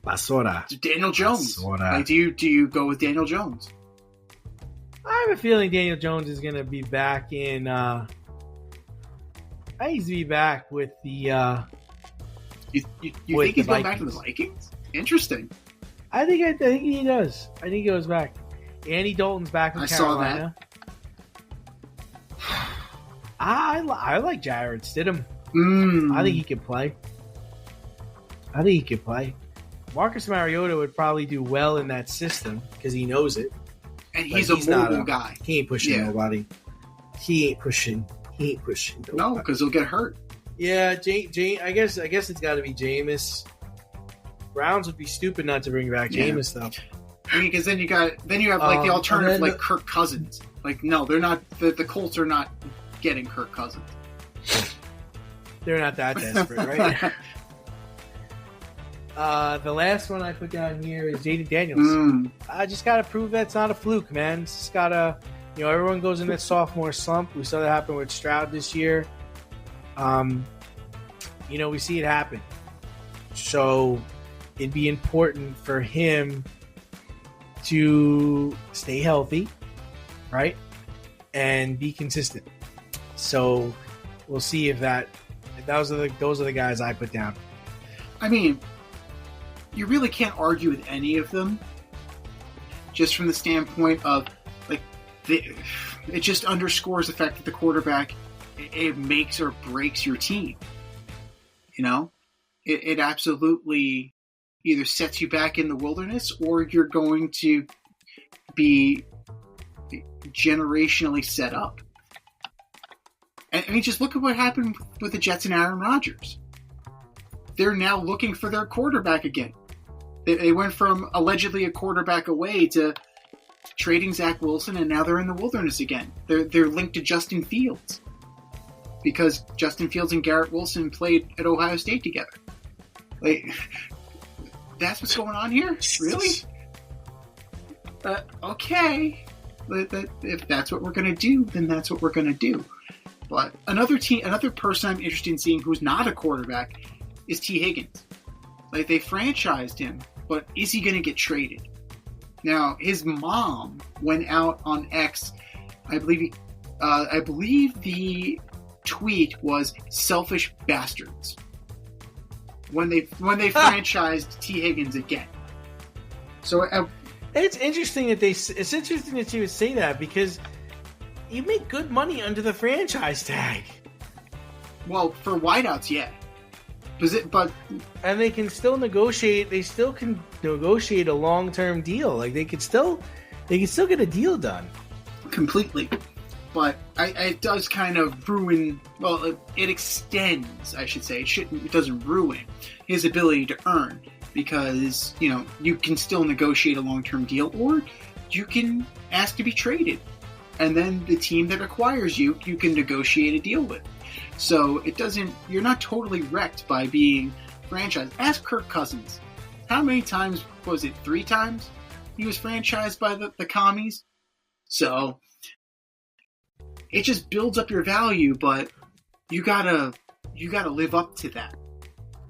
Basura. Daniel Jones. Like, do you go with Daniel Jones? I have a feeling Daniel Jones is going to be back in. I think he's to be back with the. You think he's going back to the Vikings? Interesting. I think he does. I think he goes back. Andy Dalton's back in Carolina. Saw that. I like Jarrett Stidham. I think he can play. Marcus Mariota would probably do well in that system because he knows it. And he's a mobile guy. He ain't pushing nobody. He ain't pushing nobody. No, because he'll get hurt. Yeah, I guess it's got to be Jameis. Browns would be stupid not to bring back Jameis, though. I mean, because then you have like the alternative, like Kirk Cousins. Like, no, they're not. The Colts are not getting Kirk Cousins. They're not that desperate, right? The last one I put down here is Jaden Daniels. I just got to prove that's not a fluke, man. Just got to, everyone goes in that sophomore slump. We saw that happen with Stroud this year. We see it happen. So it'd be important for him to stay healthy, right? And be consistent. So we'll see if those are the guys I put down. I mean, you really can't argue with any of them, just from the standpoint of it just underscores the fact that the quarterback it makes or breaks your team. It absolutely either sets you back in the wilderness or you're going to be generationally set up. And I mean, just look at what happened with the Jets and Aaron Rodgers. They're now looking for their quarterback again. They went from allegedly a quarterback away to trading Zach Wilson, and now they're in the wilderness again. They're linked to Justin Fields because Justin Fields and Garrett Wilson played at Ohio State together. That's what's going on here? Really? Okay. If that's what we're going to do, then that's what we're going to do. But another person I'm interested in seeing who's not a quarterback is T. Higgins. They franchised him, but is he going to get traded? Now, his mom went out on X. I believe the tweet was "selfish bastards" when they franchised T. Higgins again. So it's interesting that you would say that because you make good money under the franchise tag. Well, for wideouts, yeah. And they can still negotiate. They still can negotiate a long-term deal. They can still get a deal done. Completely. But it does kind of ruin. Well, it extends, I should say. It doesn't ruin his ability to earn because you can still negotiate a long-term deal, or you can ask to be traded, and then the team that acquires you can negotiate a deal with. So it doesn't. You're not totally wrecked by being franchised. Ask Kirk Cousins. How many times was it? 3 times he was franchised by the commies. So it just builds up your value, but you gotta live up to that.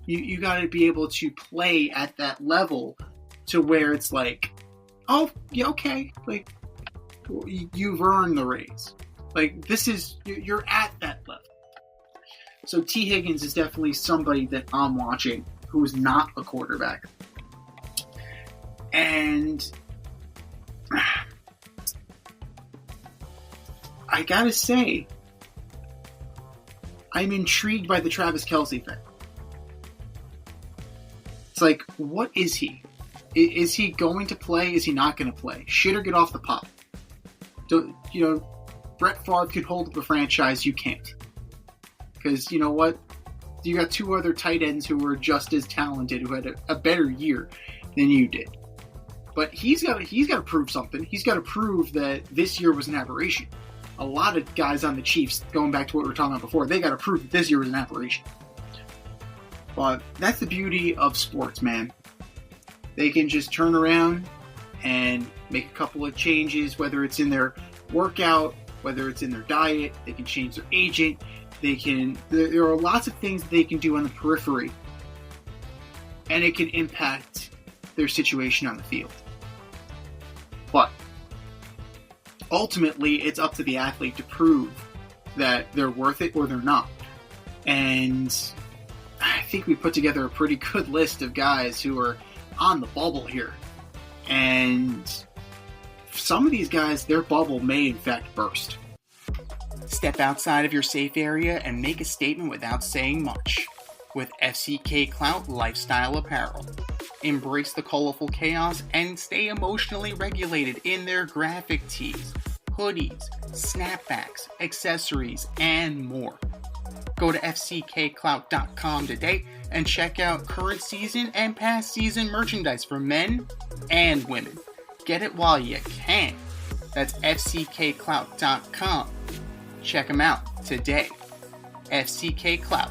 You gotta be able to play at that level to where it's like, oh yeah, okay, you've earned the raise. You're at that level. So T. Higgins is definitely somebody that I'm watching who is not a quarterback. And I gotta say, I'm intrigued by the Travis Kelce thing. It's what is he? Is he going to play? Is he not going to play? Shit or get off the pot? Brett Favre could hold up a franchise, you can't. Because you know what? You got 2 other tight ends who were just as talented, who had a better year than you did. But he's got to prove something. He's got to prove that this year was an aberration. A lot of guys on the Chiefs, going back to what we were talking about before, they got to prove that this year was an aberration. But that's the beauty of sports, man. They can just turn around and make a couple of changes, whether it's in their workout, whether it's in their diet. They can change their agent. There are lots of things that they can do on the periphery, and it can impact their situation on the field. But ultimately, it's up to the athlete to prove that they're worth it or they're not. And I think we put together a pretty good list of guys who are on the bubble here. And some of these guys, their bubble may in fact burst. Step outside of your safe area and make a statement without saying much with FCK Clout Lifestyle Apparel. Embrace the colorful chaos and stay emotionally regulated in their graphic tees, hoodies, snapbacks, accessories, and more. Go to fckclout.com today and check out current season and past season merchandise for men and women. Get it while you can. That's fckclout.com. Check them out today. fckclout.com.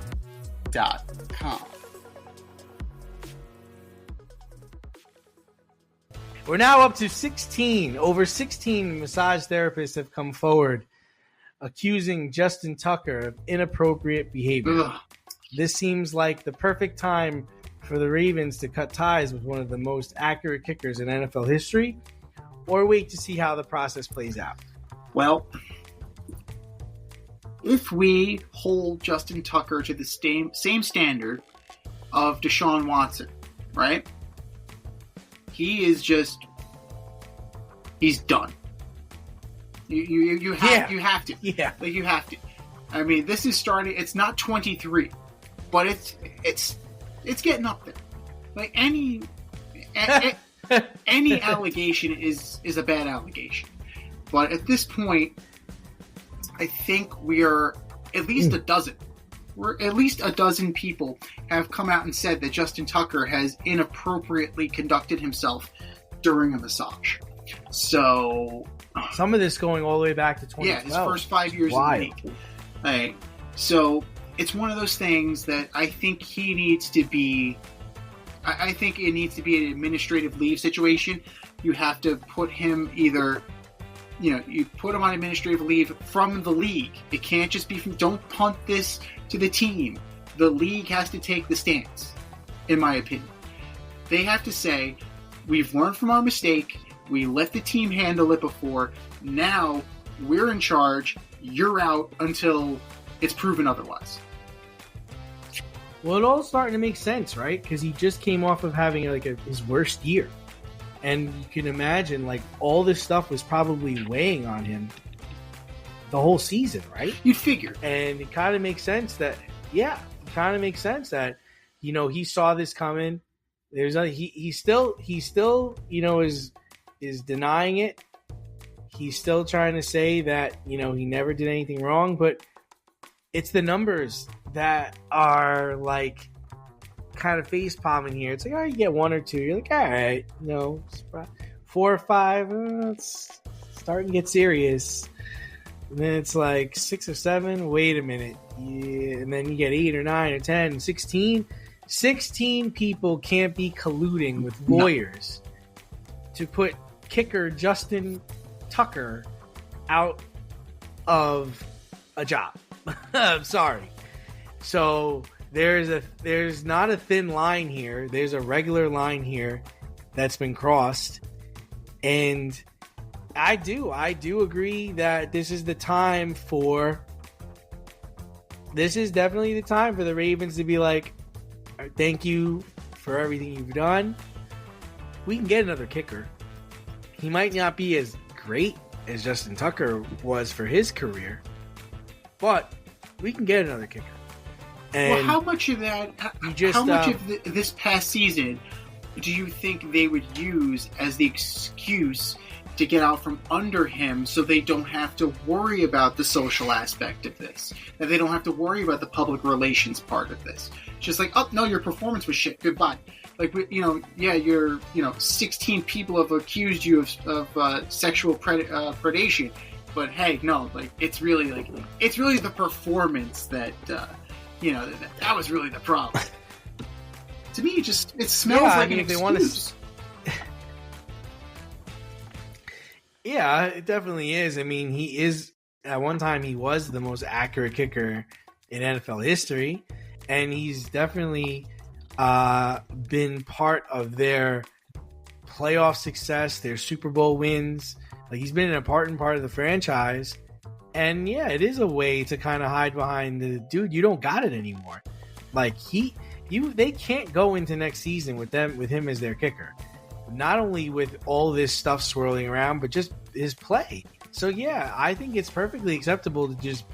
We're now up to 16. Over 16 massage therapists have come forward accusing Justin Tucker of inappropriate behavior. Ugh. This seems like the perfect time for the Ravens to cut ties with one of the most accurate kickers in NFL history, or wait to see how the process plays out. Well, if we hold Justin Tucker to the same standard of Deshaun Watson, right? He's done. You have to. Yeah. Like, you have to. I mean, this is starting. It's not 23, but it's getting up there. Like any allegation is a bad allegation. But at this point, I think we are at least a dozen. We're at least a dozen people have come out and said that Justin Tucker has inappropriately conducted himself during a massage. So some of this going all the way back to 2012. Yeah, his first 5 years in the league. Right. So it's one of those things that I think he needs to be. I think it needs to be an administrative leave situation. You have to put him either. You put him on administrative leave from the league. It can't just be from. Don't punt this to the team. The league has to take the stance, in my opinion. They have to say, we've learned from our mistake. We let the team handle it before. Now we're in charge. You're out until it's proven otherwise. Well, it all starting to make sense, right? Because he just came off of having his worst year. And you can imagine, all this stuff was probably weighing on him the whole season, right? You'd figure. And it kind of makes sense that, he saw this coming. He still, is denying it. He's still trying to say that, he never did anything wrong, but it's the numbers that are kind of face palming here. It's you get one or two. You're all right, 4 or 5, it's starting to get serious. And then it's 6 or 7. Wait a minute. Yeah. And then you get 8 or 9 or 10, 16. 16 people can't be colluding with lawyers to put kicker Justin Tucker out of a job. I'm sorry. So there's not a thin line here. There's a regular line here that's been crossed. And I do agree that this is definitely the time for the Ravens to be thank you for everything you've done. We can get another kicker. He might not be as great as Justin Tucker was for his career, but we can get another kicker. And how much of that? How much of this past season do you think they would use as the excuse to get out from under him, so they don't have to worry about the social aspect of this, that they don't have to worry about the public relations part of this? Just oh no, your performance was shit. Goodbye. You're 16 people have accused you of sexual predation, but hey, no, it's really the performance that that was really the problem. To me, it smells like an excuse. Yeah, it definitely is. I mean, he is. At one time, he was the most accurate kicker in NFL history, and he's definitely been part of their playoff success, their Super Bowl wins. He's been an important part of the franchise, and yeah, it is a way to kind of hide behind the dude. You don't got it anymore. They can't go into next season with him as their kicker. Not only with all this stuff swirling around, but just his play. So yeah, I think it's perfectly acceptable to just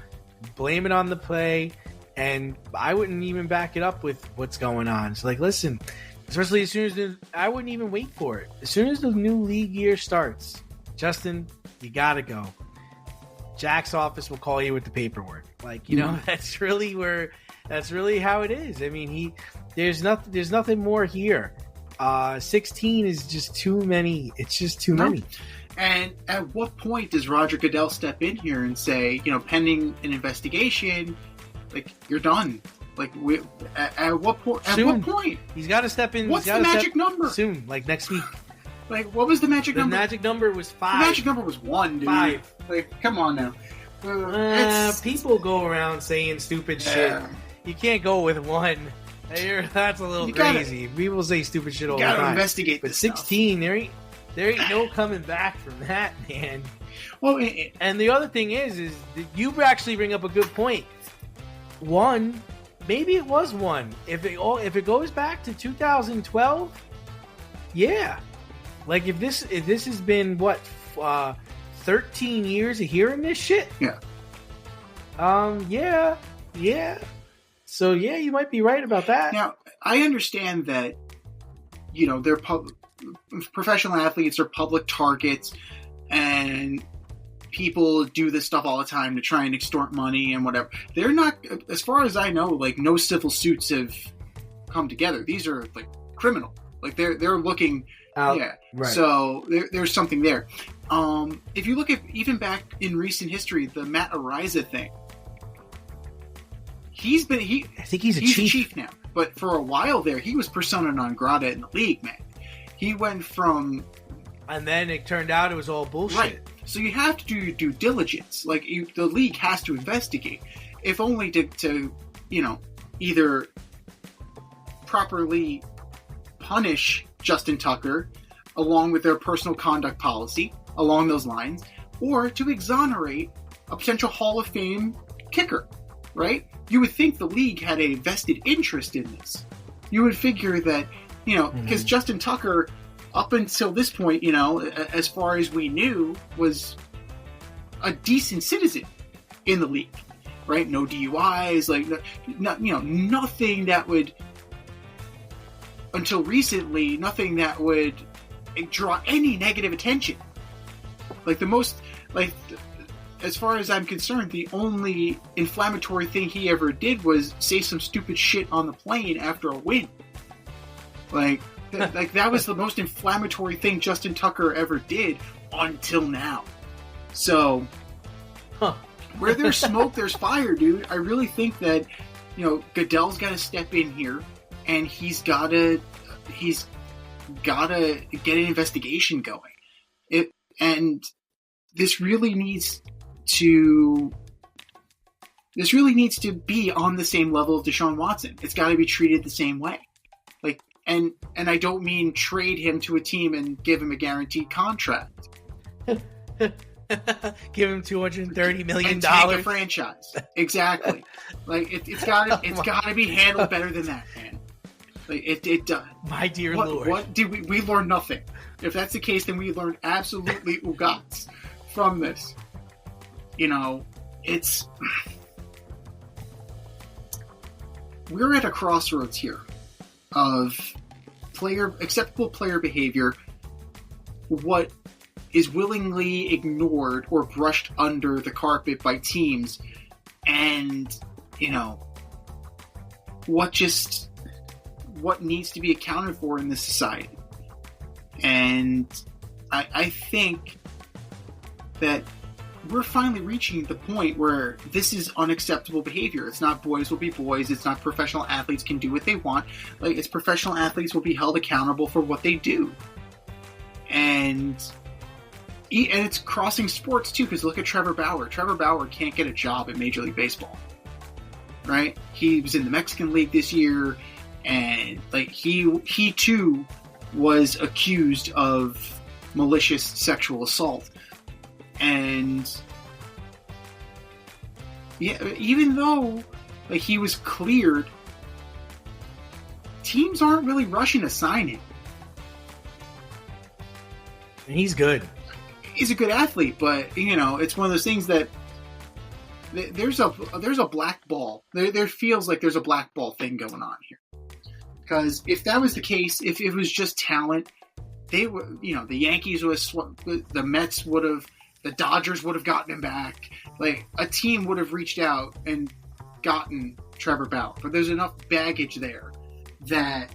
blame it on the play, and I wouldn't even back it up with what's going on. So listen, especially as soon as I wouldn't even wait for it. As soon as the new league year starts, Justin, you gotta go. Jack's office will call you with the paperwork. That's really how it is. I mean, there's nothing more here. 16 is just too many. It's just too many. And at what point does Roger Goodell step in here and say, pending an investigation, you're done? At what point? At what point? He's got to step in. What's the magic number? Soon, next week. Like, what was the magic number? The magic number was 5. The magic number was 1, dude. 5. Like, come on now. People go around saying stupid shit. You can't go with 1. That's a little crazy. People say stupid shit all the time. You gotta investigate but this 16, stuff. there ain't no coming back from that, man. Well, and the other thing is that you actually bring up a good point. 1, maybe it was 1. If it goes back to 2012, yeah. Like if this has been 13 years of hearing this shit. Yeah. Yeah. So yeah, you might be right about that. Now I understand that, they're professional athletes are public targets, and people do this stuff all the time to try and extort money and whatever. They're not, as far as I know, like no civil suits have come together. These are like criminal. Like they're looking. Yeah. Right. So there's something there. If you look at even back in recent history, the Matt Ariza thing. I think he's a chief now. But for a while there, he was persona non grata in the league, man. He went from... And then it turned out it was all bullshit. Right. So you have to do your due diligence. Like, the league has to investigate. If only to either properly punish Justin Tucker along with their personal conduct policy along those lines, or to exonerate a potential Hall of Fame kicker, right? You would think the league had a vested interest in this. You would figure that, because Justin Tucker, up until this point, as far as we knew, was a decent citizen in the league, right? No DUIs, nothing that would, until recently, nothing that would draw any negative attention. As far as I'm concerned, the only inflammatory thing he ever did was say some stupid shit on the plane after a win. That was the most inflammatory thing Justin Tucker ever did until now. So, where there's smoke, there's fire, dude. I really think that, Goodell's got to step in here, and he's gotta get an investigation going. And this really needs to be on the same level of Deshaun Watson. It's got to be treated the same way. And I don't mean trade him to a team and give him a guaranteed contract. Give him $230 million. And take a franchise. Exactly. It's gotta be handled better than that, man. It does. My dear Lord. What did we learn? Nothing. If that's the case, then we learned absolutely ugats from this. We're at a crossroads here of acceptable player behavior, what is willingly ignored or brushed under the carpet by teams, and what needs to be accounted for in this society. And I think that we're finally reaching the point where this is unacceptable behavior. It's not boys will be boys. It's not professional athletes can do what they want. It's professional athletes will be held accountable for what they do. And it's crossing sports too, because look at Trevor Bauer. Trevor Bauer can't get a job at Major League Baseball. Right? He was in the Mexican League this year, and he too was accused of malicious sexual assault. And even though he was cleared, teams aren't really rushing to sign him. And he's good. He's a good athlete, but it's one of those things that there's a black ball. There feels like there's a black ball thing going on here. Because if that was the case, if it was just talent, they would, the Yankees the Mets would have. The Dodgers would have gotten him back. A team would have reached out and gotten Trevor Bauer. But there's enough baggage there that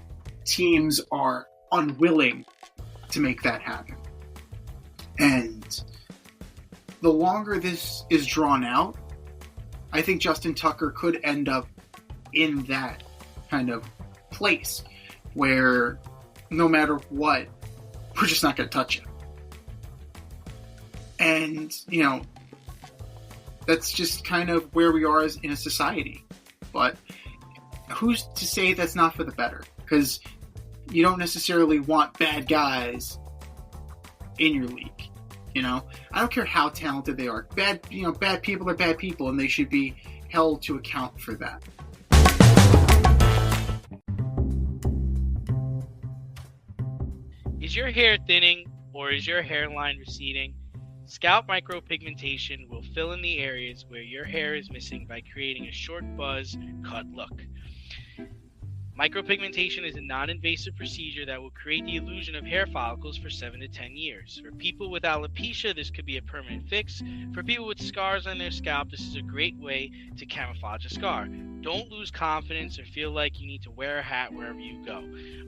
teams are unwilling to make that happen. And the longer this is drawn out, I think Justin Tucker could end up in that kind of place where no matter what, we're just not going to touch you. And, that's just kind of where we are in a society. But who's to say that's not for the better? Because you don't necessarily want bad guys in your league. I don't care how talented they are. Bad people are bad people, and they should be held to account for that. Is your hair thinning or is your hairline receding? Scalp micropigmentation will fill in the areas where your hair is missing by creating a short buzz cut look. Micropigmentation is a non-invasive procedure that will create the illusion of hair follicles for 7 to 10 years. For people with alopecia, this could be a permanent fix. For people with scars on their scalp, this is a great way to camouflage a scar. Don't lose confidence or feel like you need to wear a hat wherever you go.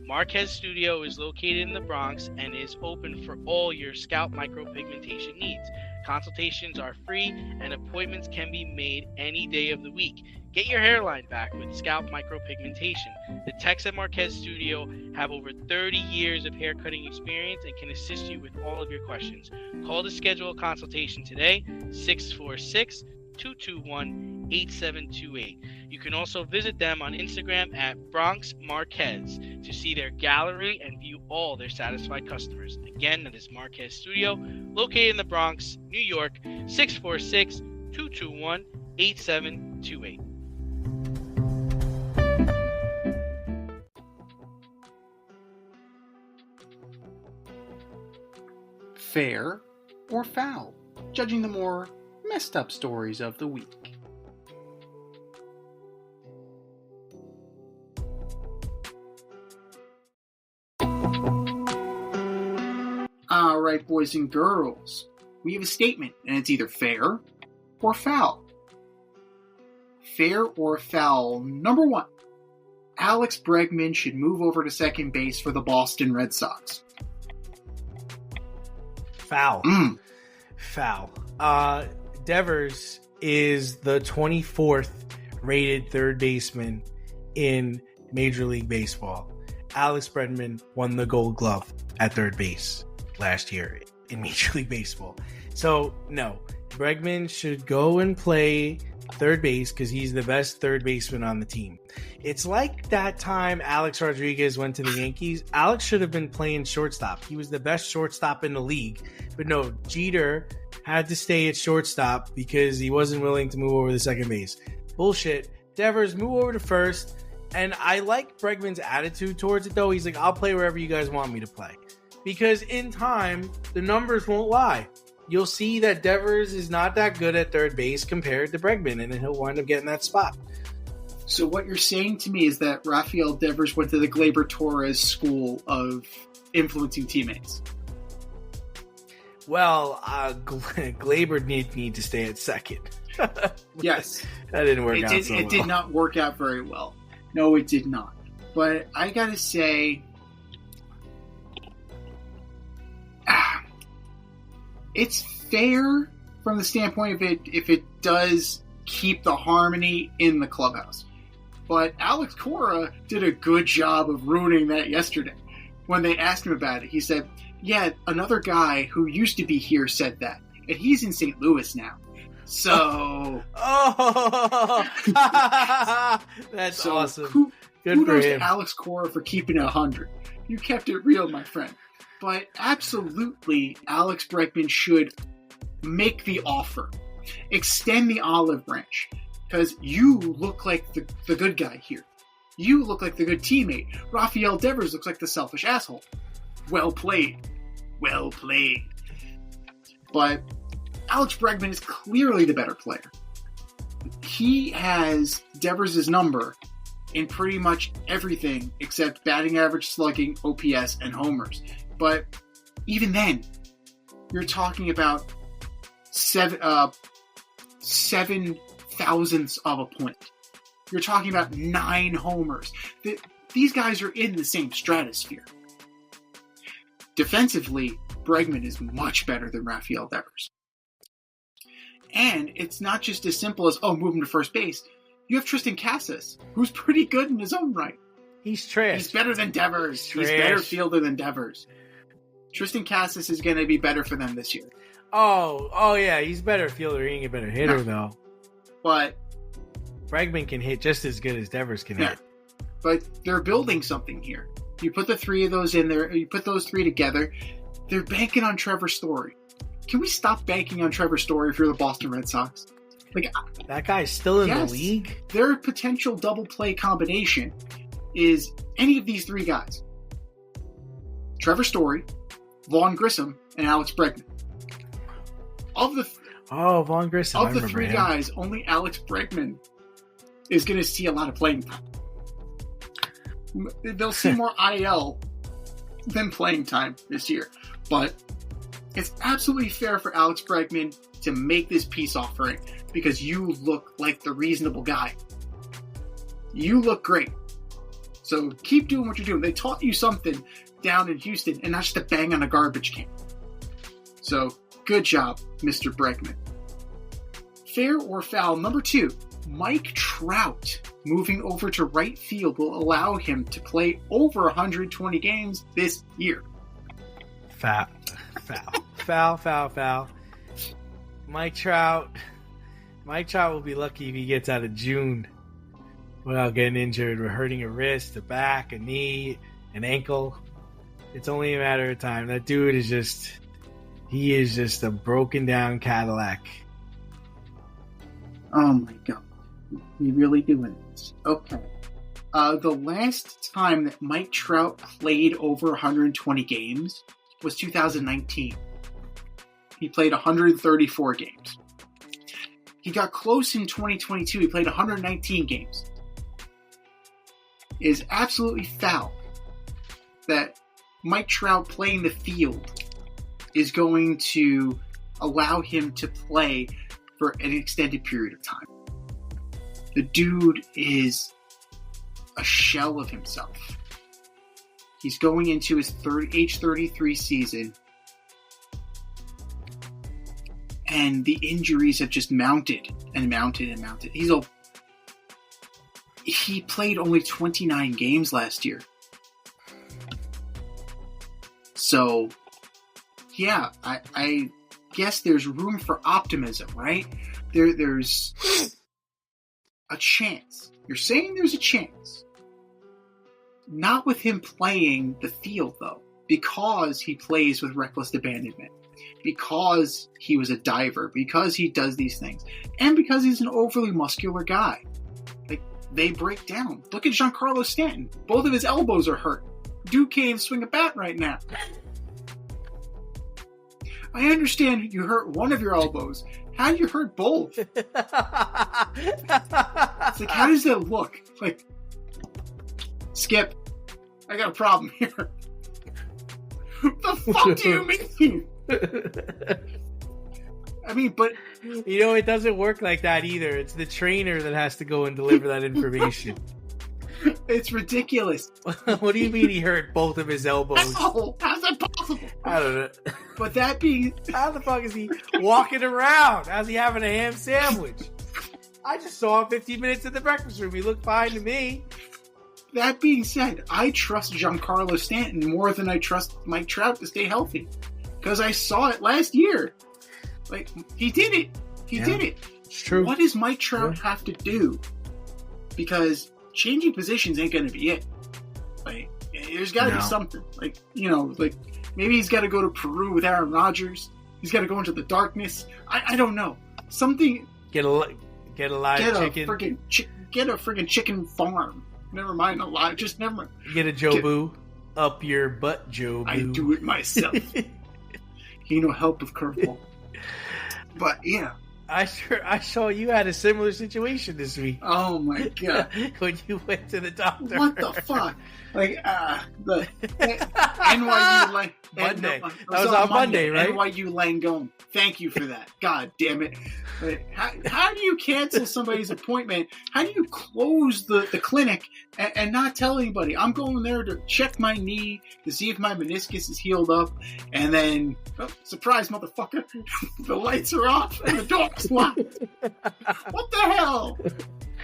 Marquez Studio is located in the Bronx and is open for all your scalp micropigmentation needs. Consultations are free and appointments can be made any day of the week. Get your hairline back with scalp micropigmentation. The techs at Marquez Studio have over 30 years of haircutting experience and can assist you with all of your questions. Call to schedule a consultation today, 646-221-8728. You can also visit them on Instagram at Bronx Marquez to see their gallery and view all their satisfied customers. Again, that is Marquez Studio, located in the Bronx, New York, 646-221-8728. Fair or foul? Judging the more messed up stories of the week. Alright, boys and girls, we have a statement, and it's either fair or foul. Fair or foul? Number 1, Alex Bregman should move over to second base for the Boston Red Sox. Foul. Foul. Devers is the 24th rated third baseman in Major League Baseball. Alex Bregman won the Gold Glove at third base last year in Major League Baseball. So, no. Bregman should go and play third base because he's the best third baseman on the team. It's like that time Alex Rodriguez went to the Yankees. Alex should have been playing shortstop. He was the best shortstop in the league. But no, Jeter had to stay at shortstop because he wasn't willing to move over to second base. Bullshit. Devers, move over to first. And I like Bregman's attitude towards it, though. He's like, I'll play wherever you guys want me to play. Because in time, the numbers won't lie. You'll see that Devers is not that good at third base compared to Bregman, and he'll wind up getting that spot. So what you're saying to me is that Rafael Devers went to the Gleyber Torres school of influencing teammates. Well, Gleyber need to stay at second. Yes. That didn't work out so well. It did not work out very well. No, it did not. But I gotta say, it's fair from the standpoint of it if it does keep the harmony in the clubhouse. But Alex Cora did a good job of ruining that yesterday. When they asked him about it, he said, yeah, another guy who used to be here said that. And he's in St. Louis now. So... That's so awesome. Good kudos for him. to Alex Cora for keeping it 100. You kept it real, my friend. But absolutely, Alex Bregman should make the offer. Extend the olive branch. Because you look like the good guy here. You look like the good teammate. Rafael Devers looks like the selfish asshole. Well played. Well played. But Alex Bregman is clearly the better player. He has Devers' number in pretty much everything except batting average, slugging, OPS, and homers. But even then, you're talking about seven thousandths of a point. You're talking about 9 homers. These guys are in the same stratosphere. Defensively, Bregman is much better than Rafael Devers. And it's not just as simple as, move him to first base. You have Tristan Casas, who's pretty good in his own right. He's trash. He's better than Devers. He's better fielder than Devers. Tristan Cassis is going to be better for them this year. Oh yeah, he's better fielder. He ain't a better hitter though. But Bregman can hit just as good as Devers can hit. But they're building something here. You put the three of those in there. You put those three together. They're banking on Trevor Story. Can we stop banking on Trevor Story if you're the Boston Red Sox? Like, that guy's still in the league? Their potential double play combination is any of these three guys. Trevor Story, Vaughn Grissom, and Alex Bregman. Vaughn Grissom. Of the three guys, only Alex Bregman is going to see a lot of playing time. They'll see more IL than playing time this year. But it's absolutely fair for Alex Bregman to make this peace offering because you look like the reasonable guy. You look great. So keep doing what you're doing. They taught you something down in Houston and not just to bang on a garbage can. So good job, Mr. Bregman. Fair or foul, number 2, Mike Trout moving over to right field will allow him to play over 120 games this year. Foul. Mike Trout will be lucky if he gets out of June without getting injured or hurting a wrist, a back, a knee, an ankle. It's only a matter of time. That dude is just a broken down Cadillac. Oh my God. You really doing this? Okay. The last time that Mike Trout played over 120 games was 2019. He played 134 games. He got close in 2022. He played 119 games. It is absolutely foul that Mike Trout playing the field is going to allow him to play for an extended period of time. The dude is a shell of himself. He's going into his age 33 season, and the injuries have just mounted and mounted and mounted. He played only 29 games last year. So, yeah, I guess there's room for optimism, right? There's a chance. You're saying there's a chance. Not with him playing the field, though, because he plays with reckless abandonment, because he was a diver, because he does these things, and because he's an overly muscular guy. Like, they break down. Look at Giancarlo Stanton. Both of his elbows are hurt. Dude can't even swing a bat right now. I understand you hurt one of your elbows. How do you hurt both? It's like, how does that look? Like, Skip, I got a problem here. What the fuck do you mean? I mean, but... You know, it doesn't work like that either. It's the trainer that has to go and deliver that information. It's ridiculous. What do you mean he hurt both of his elbows? How? How's that possible? I don't know. But that being... How the fuck is he walking around? How's he having a ham sandwich? I just saw him 15 minutes in the breakfast room. He looked fine to me. That being said, I trust Giancarlo Stanton more than I trust Mike Trout to stay healthy. Because I saw it last year. Like, he did it. He did it. It's true. What does Mike Trout have to do? Because changing positions ain't going to be it. Like, there's got to be something. Like, you know, like, maybe he's got to go to Peru with Aaron Rodgers. He's got to go into the darkness. I don't know. Something. Get a live chicken. Get a friggin' chicken farm. Never mind a live. Just never mind. Get a Jobu up your butt, Jobu. I do it myself. He no help with curveball. But yeah. I saw you had a similar situation this week. Oh my God. When you went to the doctor. What the fuck? Like, the NYU Monday. That was on Monday, right? NYU Langone. Thank you for that. God damn it. Like, how do you cancel somebody's appointment? How do you close the clinic and not tell anybody? I'm going there to check my knee to see if my meniscus is healed up. And then, surprise, motherfucker, the lights are off and the door's locked. What the hell?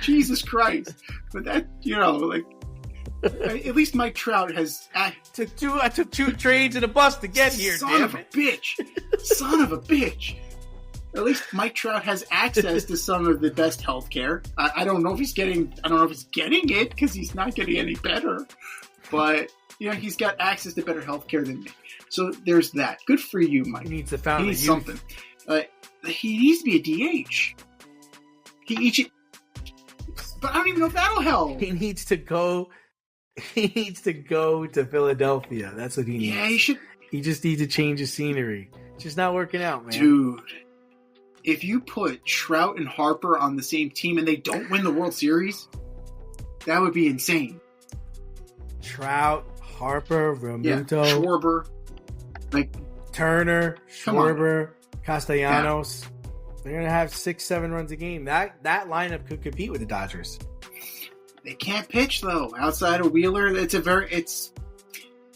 Jesus Christ. But that, you know, like, At least Mike Trout has. I took two trains and a bus to get here. Son of a bitch! Son of a bitch! At least Mike Trout has access to some of the best healthcare. I don't know if he's getting it because he's not getting any better. But he's got access to better healthcare than me. So there's that. Good for you, Mike. He needs to found. He needs something. He needs to be a DH. But I don't even know if that'll help. He needs to go. He needs to go to Philadelphia. That's what he needs. Yeah, he should. He just needs to change his scenery. It's just not working out, man. Dude, if you put Trout and Harper on the same team and they don't win the World Series, that would be insane. Trout, Harper, Realmuto, Schwarber, Turner, Schwarber, Castellanos. Yeah. They're gonna have 6-7 runs a game. That lineup could compete with the Dodgers. They can't pitch though. Outside of Wheeler, it's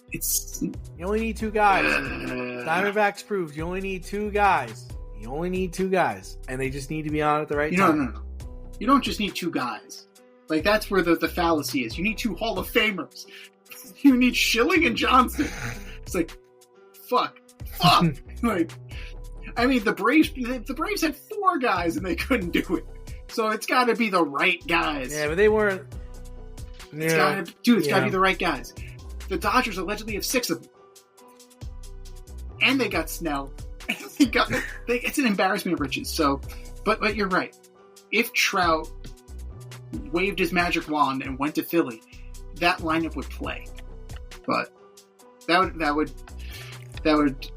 you only need two guys. Diamondbacks proves you only need two guys. And they just need to be on at the right time. No. You don't just need two guys. That's where the fallacy is. You need two Hall of Famers. You need Schilling and Johnson. It's fuck. The Braves had 4 guys and they couldn't do it. So it's got to be the right guys. Yeah, but they weren't. It's got to be the right guys. The Dodgers allegedly have 6 of them, and they got Snell. It's an embarrassment of riches. So, but you're right. If Trout waved his magic wand and went to Philly, that lineup would play. But that would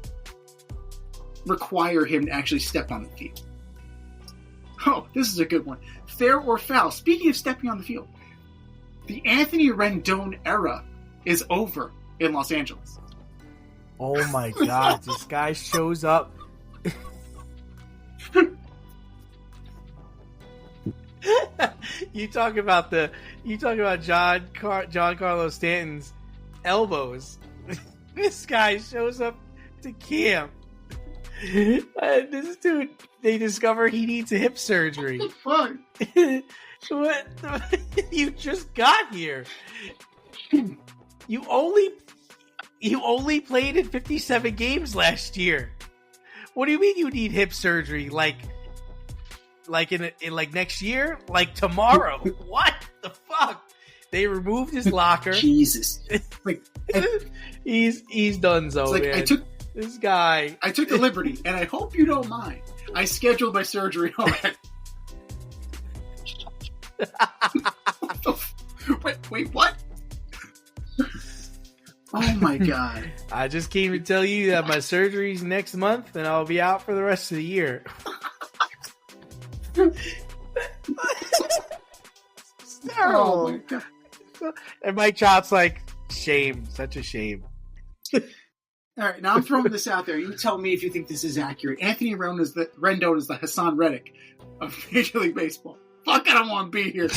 require him to actually step on the field. Oh, this is a good one. Fair or foul? Speaking of stepping on the field, the Anthony Rendon era is over in Los Angeles. Oh my God! This guy shows up. You talk about John Carlos Stanton's elbows. This guy shows up to camp. This dude, they discover he needs a hip surgery. What? What? You just got here. You only played in 57 games last year. What do you mean you need hip surgery? Like in next year? Like tomorrow? What the fuck? They removed his locker. Jesus. He's done so, man. I took the liberty, and I hope you don't mind. I scheduled my surgery already. Wait, what? Oh my God. I just came to tell you that my surgery's next month and I'll be out for the rest of the year. Oh my God. And Mike Trout's shame. Such a shame. All right, now I'm throwing this out there. You tell me if you think this is accurate. Anthony Rendon is the Hassan Reddick of Major League Baseball. Fuck, I don't want to be here.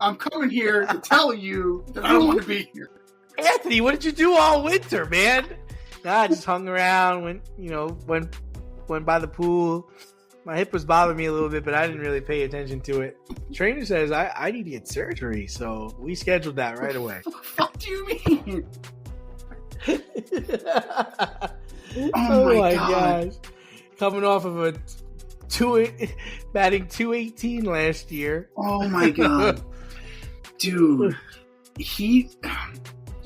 I'm coming here to tell you that I don't want to be here. Anthony, what did you do all winter, man? I just hung around, went by the pool. My hip was bothering me a little bit, but I didn't really pay attention to it. The trainer says I need to get surgery, so we scheduled that right away. What the fuck do you mean? Oh my gosh. Coming off of batting .218 last year. Oh my God. Dude, he,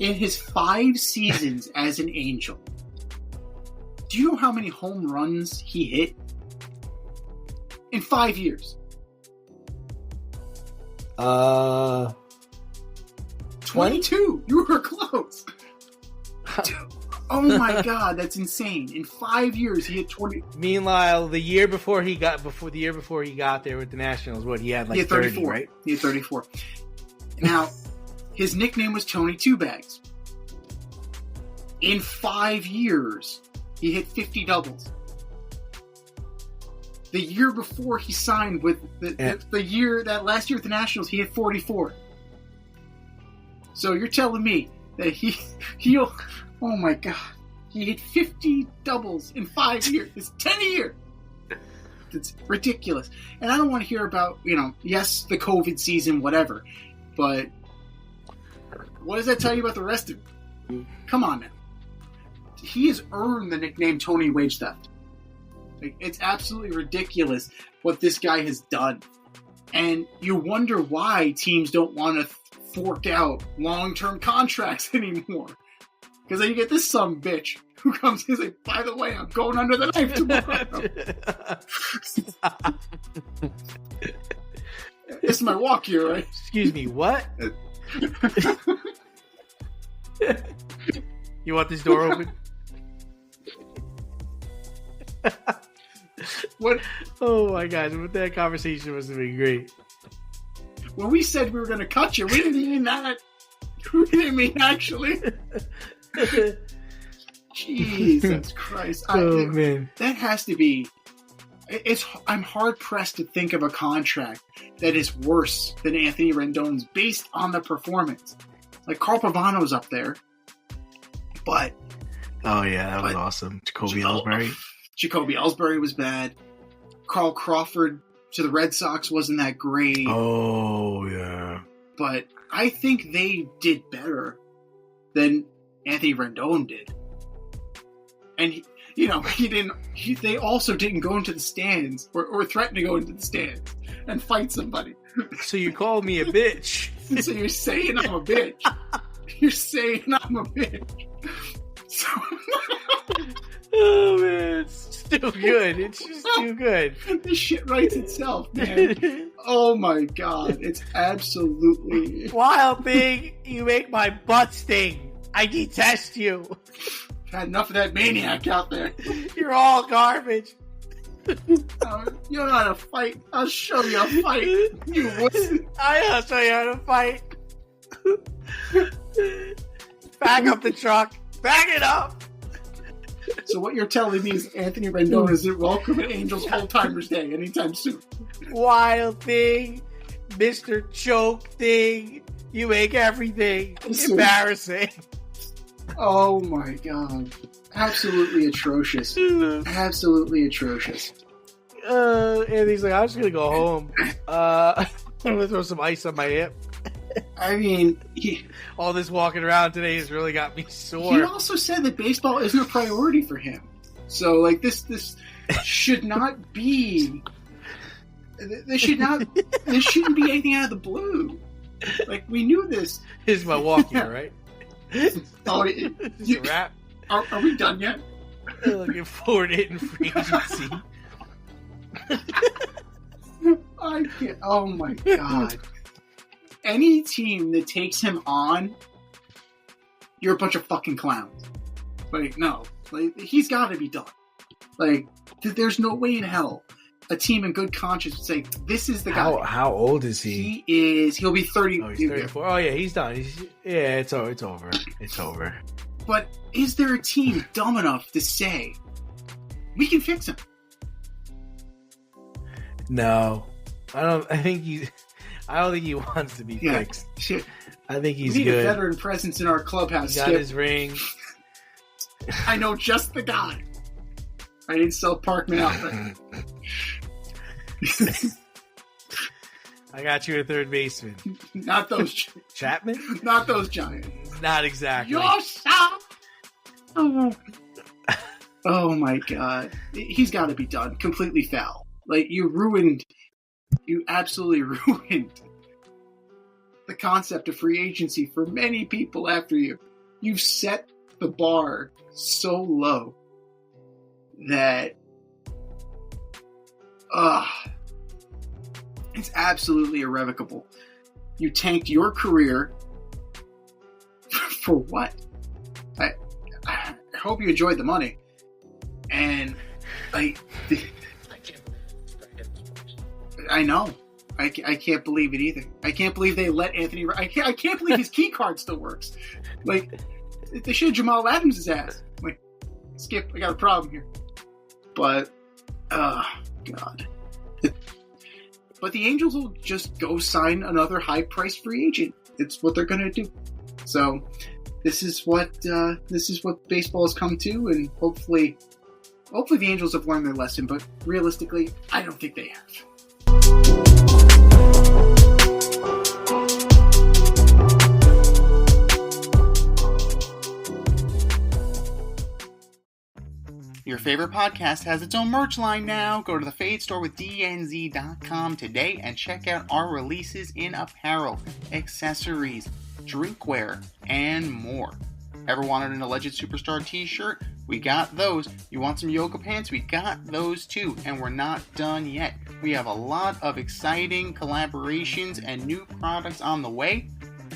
in his 5 seasons as an Angel, do you know how many home runs he hit? In 5 years. 22. You were close. Dude, oh my God, that's insane. In 5 years, he had 20. Meanwhile, the year before he got there with the Nationals, he had 34, 30, right? He had 34. Now, his nickname was Tony Two Bags. In 5 years, he hit 50 doubles. The year before he signed with that last year with the Nationals, he hit 44. So you're telling me that he'll, oh my God, he hit 50 doubles in 5 years. It's 10 a year. It's ridiculous. And I don't want to hear about, yes, the COVID season, whatever. But what does that tell you about the rest of him? Come on, man. He has earned the nickname Tony Wage Theft. Like, it's absolutely ridiculous what this guy has done. And you wonder why teams don't want to fork out long-term contracts anymore. Because then you get this son bitch who comes in and says, by the way, I'm going under the knife tomorrow. This is my walk here, right? Excuse me, what? You want this door open? What? Oh my gosh, that conversation must have been great. When we said we were going to cut you, we didn't mean that. We didn't mean actually. Jesus Christ. Man. That has to be... I'm hard-pressed to think of a contract that is worse than Anthony Rendon's based on the performance. Like, Carl Pavano's up there. But... Oh, yeah, that was awesome. Jacoby Ellsbury. Jacoby Ellsbury was bad. Carl Crawford to the Red Sox wasn't that great. Oh, yeah. But I think they did better than Anthony Rendon did. And, they also didn't go into the stands or threaten to go into the stands and fight somebody. So you called me a bitch. So you're saying I'm a bitch. You're saying I'm a bitch. So... Oh, man. It's too good. It's just too good. This shit writes itself, man. Oh, my God. It's absolutely... Wild Thing, you make my butt sting. I detest you. Had enough of that maniac out there. You're all garbage. You don't know how to fight. I'll show you a fight. You wussy. I'll show you how to fight. Back up the truck. Back it up. So what you're telling me is Anthony Rendon isn't welcome at Angels Old-Timers Day anytime soon. Wild Thing, Mr. Choke Thing, you make everything embarrassing. Oh my God. Absolutely atrocious. Absolutely atrocious. Anthony's like, I'm just going to go home. I'm going to throw some ice on my hip. I mean, all this walking around today has really got me sore. He also said that baseball isn't a priority for him. So, like, this should not be... This shouldn't be anything out of the blue. Like, we knew this. Here's my walk here, right? Oh, It's a wrap. Are we done yet? Looking forward to hitting free agency. I can't. Oh my God. Any team that takes him on, you're a bunch of fucking clowns. Like, no. Like, he's got to be done. Like, there's no way in hell a team in good conscience would say, this is the guy. How old is he? He'll be 30. Oh, he's 34. Oh, yeah, he's done. It's over. It's over. But is there a team dumb enough to say, we can fix him? No. I don't think he wants to be fixed. Shit. I think he's we need good. a veteran presence in our clubhouse. He got his ring. I know just the guy. I didn't sell Parkman out. I got you a third baseman. Not those Chapman? Not those Giants. Not exactly. Oh my God. He's got to be done. Completely foul. Like, you absolutely ruined the concept of free agency for many people after you. You've set the bar so low that it's absolutely irrevocable. You tanked your career for what? I hope you enjoyed the money. And I know. I can't believe it either. I can't believe they let Anthony... I can't believe his key card still works. Like, they should have Jamal Adams' his ass. Like, Skip, I got a problem here. But, God. But the Angels will just go sign another high-priced free agent. It's what they're going to do. So, this is what baseball has come to, and hopefully the Angels have learned their lesson. But realistically, I don't think they have. Your favorite podcast has its own merch line now. Go to the Fade Store with DNZ.com today and check out our releases in apparel, accessories, drinkware, and more. Ever wanted an Alleged Superstar t-shirt? We got those. You want some yoga pants? We got those too. And we're not done yet. We have a lot of exciting collaborations and new products on the way.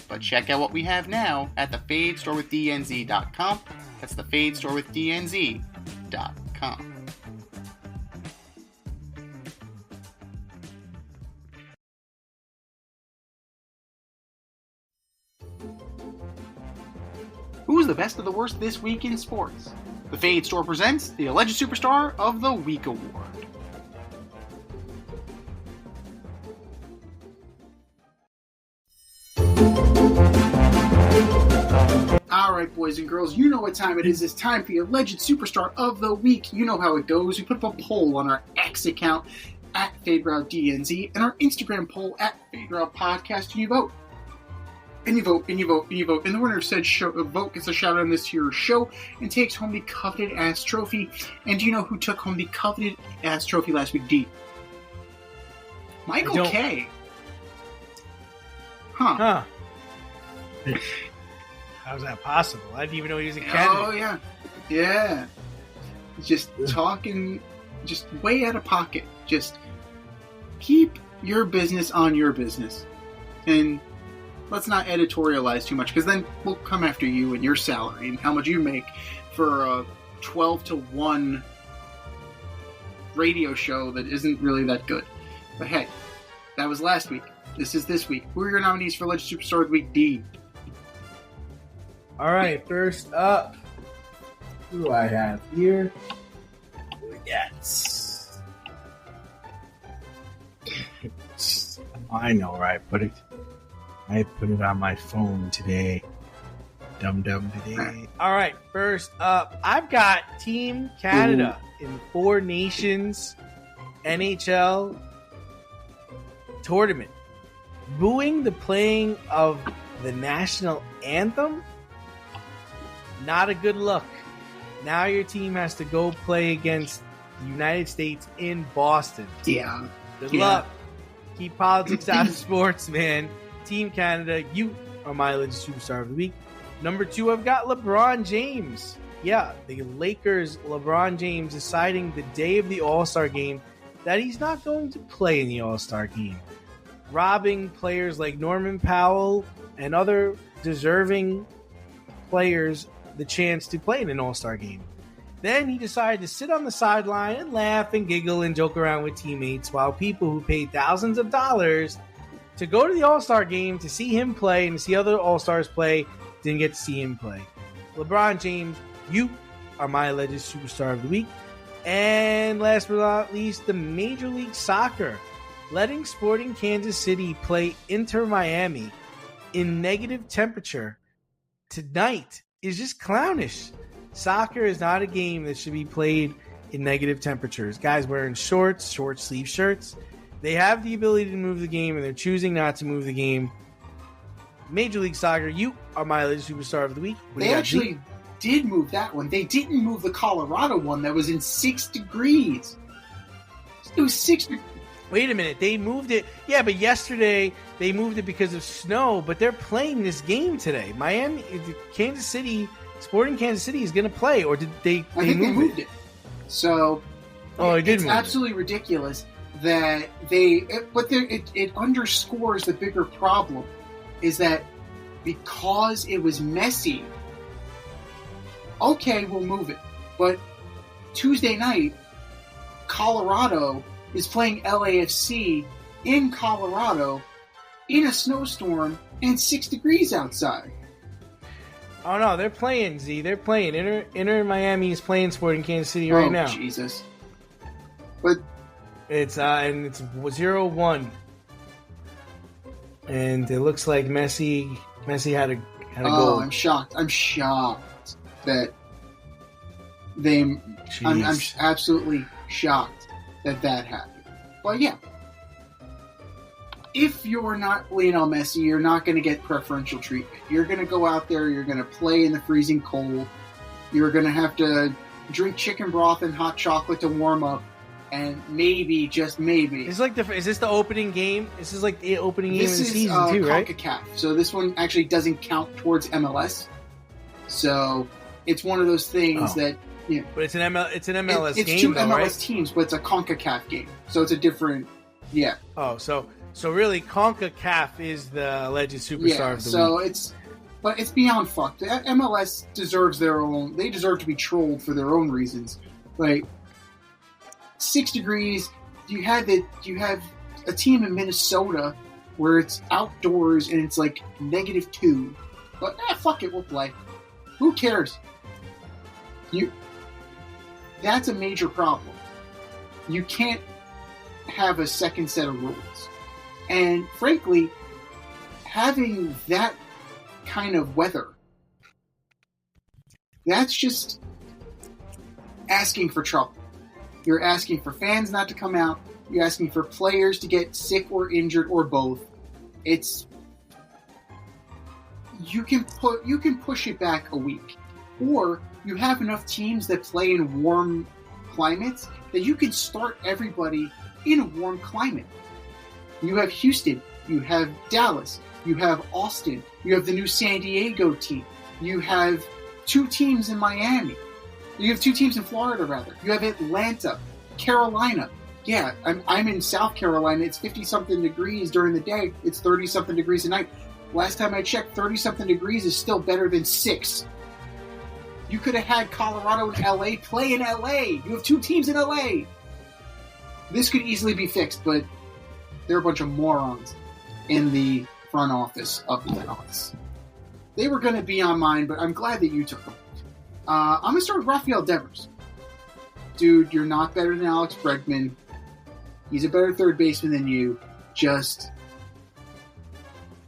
But check out what we have now at the Fade Store with DNZ.com. That's the Fade Store with DNZ.com. Who's the best of the worst this week in sports? The Fade Store presents the Alleged Superstar of the Week Award. Alright, boys and girls, you know what time it is. It's time for your Alleged Superstar of the Week. You know how it goes. We put up a poll on our X account at FadeRouteDNZ and our Instagram poll at FadeRoutePodcast, and you vote. And you vote, and you vote, and you vote. And the winner said vote gets a shout out on this year's show and takes home the coveted ass trophy. And do you know who took home the coveted ass trophy last week, D? Michael K. Huh. How's that possible? I didn't even know he was a candidate. Oh, yeah. Yeah. Just talking, just way out of pocket. Just keep your business on your business. And let's not editorialize too much, because then we'll come after you and your salary and how much you make for a 12-1 radio show that isn't really that good. But hey, that was last week. This is this week. Who are your nominees for Alleged Superstar of the Week, D? All right, first up, who do I have here? Yes. I know, right? I put it on my phone today. Dum today. All right, first up, I've got Team Canada in Four Nations NHL tournament, booing the playing of the national anthem. Not a good look. Now your team has to go play against the United States in Boston. Yeah. Good luck. Keep politics out of sports, man. Team Canada, you are my Alleged Superstar of the Week. Number 2, I've got LeBron James. Yeah, the Lakers, LeBron James deciding the day of the All-Star game that he's not going to play in the All-Star game. Robbing players like Norman Powell and other deserving players the chance to play in an All-Star game. Then he decided to sit on the sideline and laugh and giggle and joke around with teammates while people who paid thousands of dollars to go to the All-Star game to see him play and to see other All-Stars play didn't get to see him play. LeBron James, you are my Alleged Superstar of the Week. And last but not least, the Major League Soccer, letting Sporting Kansas City play Inter Miami in negative temperature tonight is just clownish. Soccer is not a game that should be played in negative temperatures. Guys wearing shorts, short sleeve shirts. They have the ability to move the game, and they're choosing not to move the game. Major League Soccer, you are my Alleged Superstar of the Week. They actually did move that one. They didn't move the Colorado one that was in 6 degrees. It was 6 degrees. Wait a minute, they moved it. Yeah, but yesterday they moved it because of snow, but they're playing this game today. Kansas City, Sporting Kansas City is going to play, or did they I think they moved it. So, it's absolutely ridiculous that it underscores the bigger problem is that because it was messy, okay, we'll move it. But Tuesday night, Colorado is playing LAFC in Colorado in a snowstorm and 6 degrees outside. Oh no, they're playing, Z. They're playing. Inter Miami is playing Sporting Kansas City right now. Jesus. But it's 0-1. And it looks like Messi had a goal. I'm shocked. I'm shocked that I'm absolutely shocked that happened. Well, yeah. If you're not Lionel Messi, you're not going to get preferential treatment. You're going to go out there, you're going to play in the freezing cold. You're going to have to drink chicken broth and hot chocolate to warm up, and maybe, just maybe. Is this the opening game? This is like the opening game of the season too, right? CONCACAF. So this one actually doesn't count towards MLS. So it's one of those things that, you know. But it's an MLS it's game, two though, MLS right? teams, but it's a CONCACAF game. So it's a different, yeah. Oh, so really, CONCACAF is the alleged superstar of the week. But it's beyond fucked. MLS deserves their own. They deserve to be trolled for their own reasons. Like 6 degrees. You have a team in Minnesota where it's outdoors and it's like -2. But fuck it, we'll play. Who cares? That's a major problem. You can't have a second set of rules. And frankly, having that kind of weather, that's just asking for trouble. You're asking for fans not to come out. You're asking for players to get sick or injured or both. You can push it back a week, or you have enough teams that play in warm climates that you can start everybody in a warm climate. You have Houston, you have Dallas, you have Austin, you have the new San Diego team, you have 2 teams in Miami, you have 2 teams in Florida, rather. You have Atlanta, Carolina. Yeah, I'm in South Carolina. It's 50-something degrees during the day. It's 30-something degrees at night. Last time I checked, 30-something degrees is still better than 6. You could have had Colorado and LA play in LA. You have 2 teams in LA. This could easily be fixed, but they're a bunch of morons in the front office of the MLS. They were going to be on mine, but I'm glad that you took them. I'm going to start with Rafael Devers. Dude, you're not better than Alex Bregman. He's a better third baseman than you. Just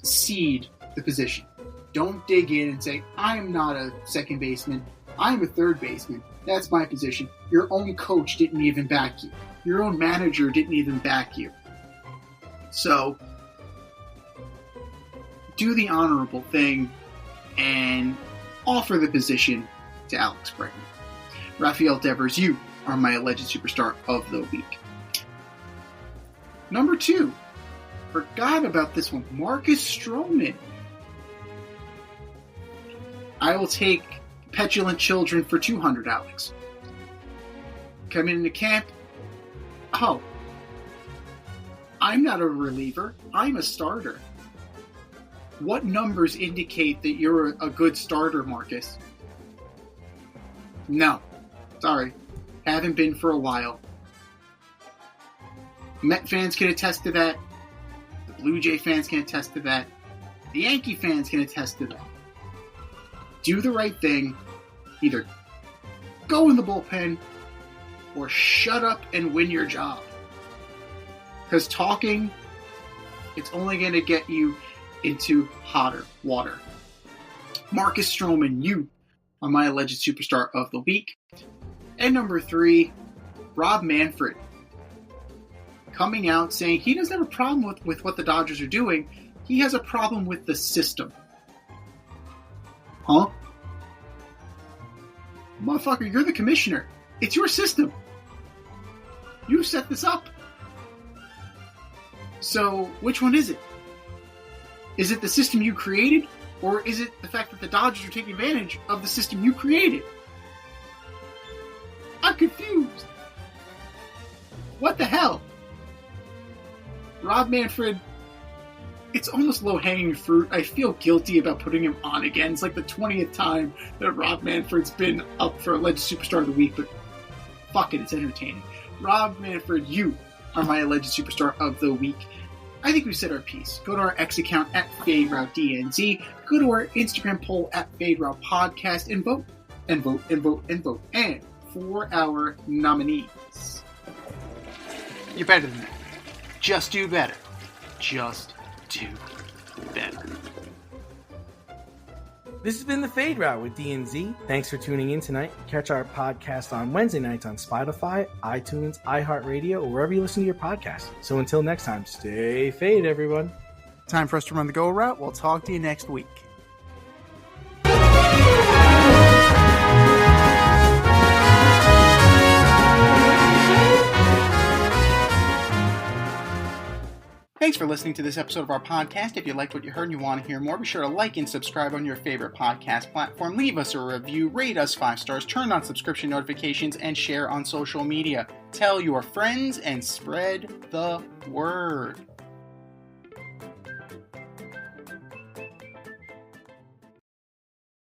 cede the position. Don't dig in and say, I'm not a second baseman. I'm a third baseman. That's my position. Your own coach didn't even back you. Your own manager didn't even back you. So, do the honorable thing and offer the position to Alex Bregman. Rafael Devers, you are my alleged superstar of the week. Number 2. Forgot about this one. Marcus Stroman. I will take petulant children for 200, Alex. Coming into camp. Oh. I'm not a reliever. I'm a starter. What numbers indicate that you're a good starter, Marcus? No. Sorry. Haven't been for a while. Met fans can attest to that. The Blue Jay fans can attest to that. The Yankee fans can attest to that. Do the right thing. Either go in the bullpen or shut up and win your job. Because talking, it's only going to get you into hotter water. Marcus Stroman, you are my alleged superstar of the week. And number 3, Rob Manfred. Coming out saying he doesn't have a problem with what the Dodgers are doing. He has a problem with the system. Huh? Motherfucker, you're the commissioner. It's your system. You set this up. So, which one is it? Is it the system you created? Or is it the fact that the Dodgers are taking advantage of the system you created? I'm confused. What the hell? Rob Manfred, it's almost low-hanging fruit. I feel guilty about putting him on again. It's like the 20th time that Rob Manfred's been up for alleged superstar of the week, but fuck it, it's entertaining. Rob Manfred, you are my alleged superstar of the week. I think we've said our piece. Go to our X account at FadeRouteDNZ. Go to our Instagram poll at FadeRoutePodcast and vote, and vote, and vote, and vote. And for our nominees. You're better than that. Just do better. Just do better. This has been the Fade Route with DNZ. Thanks for tuning in tonight. Catch our podcast on Wednesday nights on Spotify, iTunes, iHeartRadio, or wherever you listen to your podcast. So until next time, stay fade, everyone. Time for us to run the go route. We'll talk to you next week. Thanks for listening to this episode of our podcast. If you liked what you heard and you want to hear more, be sure to like and subscribe on your favorite podcast platform. Leave us a review, rate us 5 stars, turn on subscription notifications, and share on social media. Tell your friends and spread the word.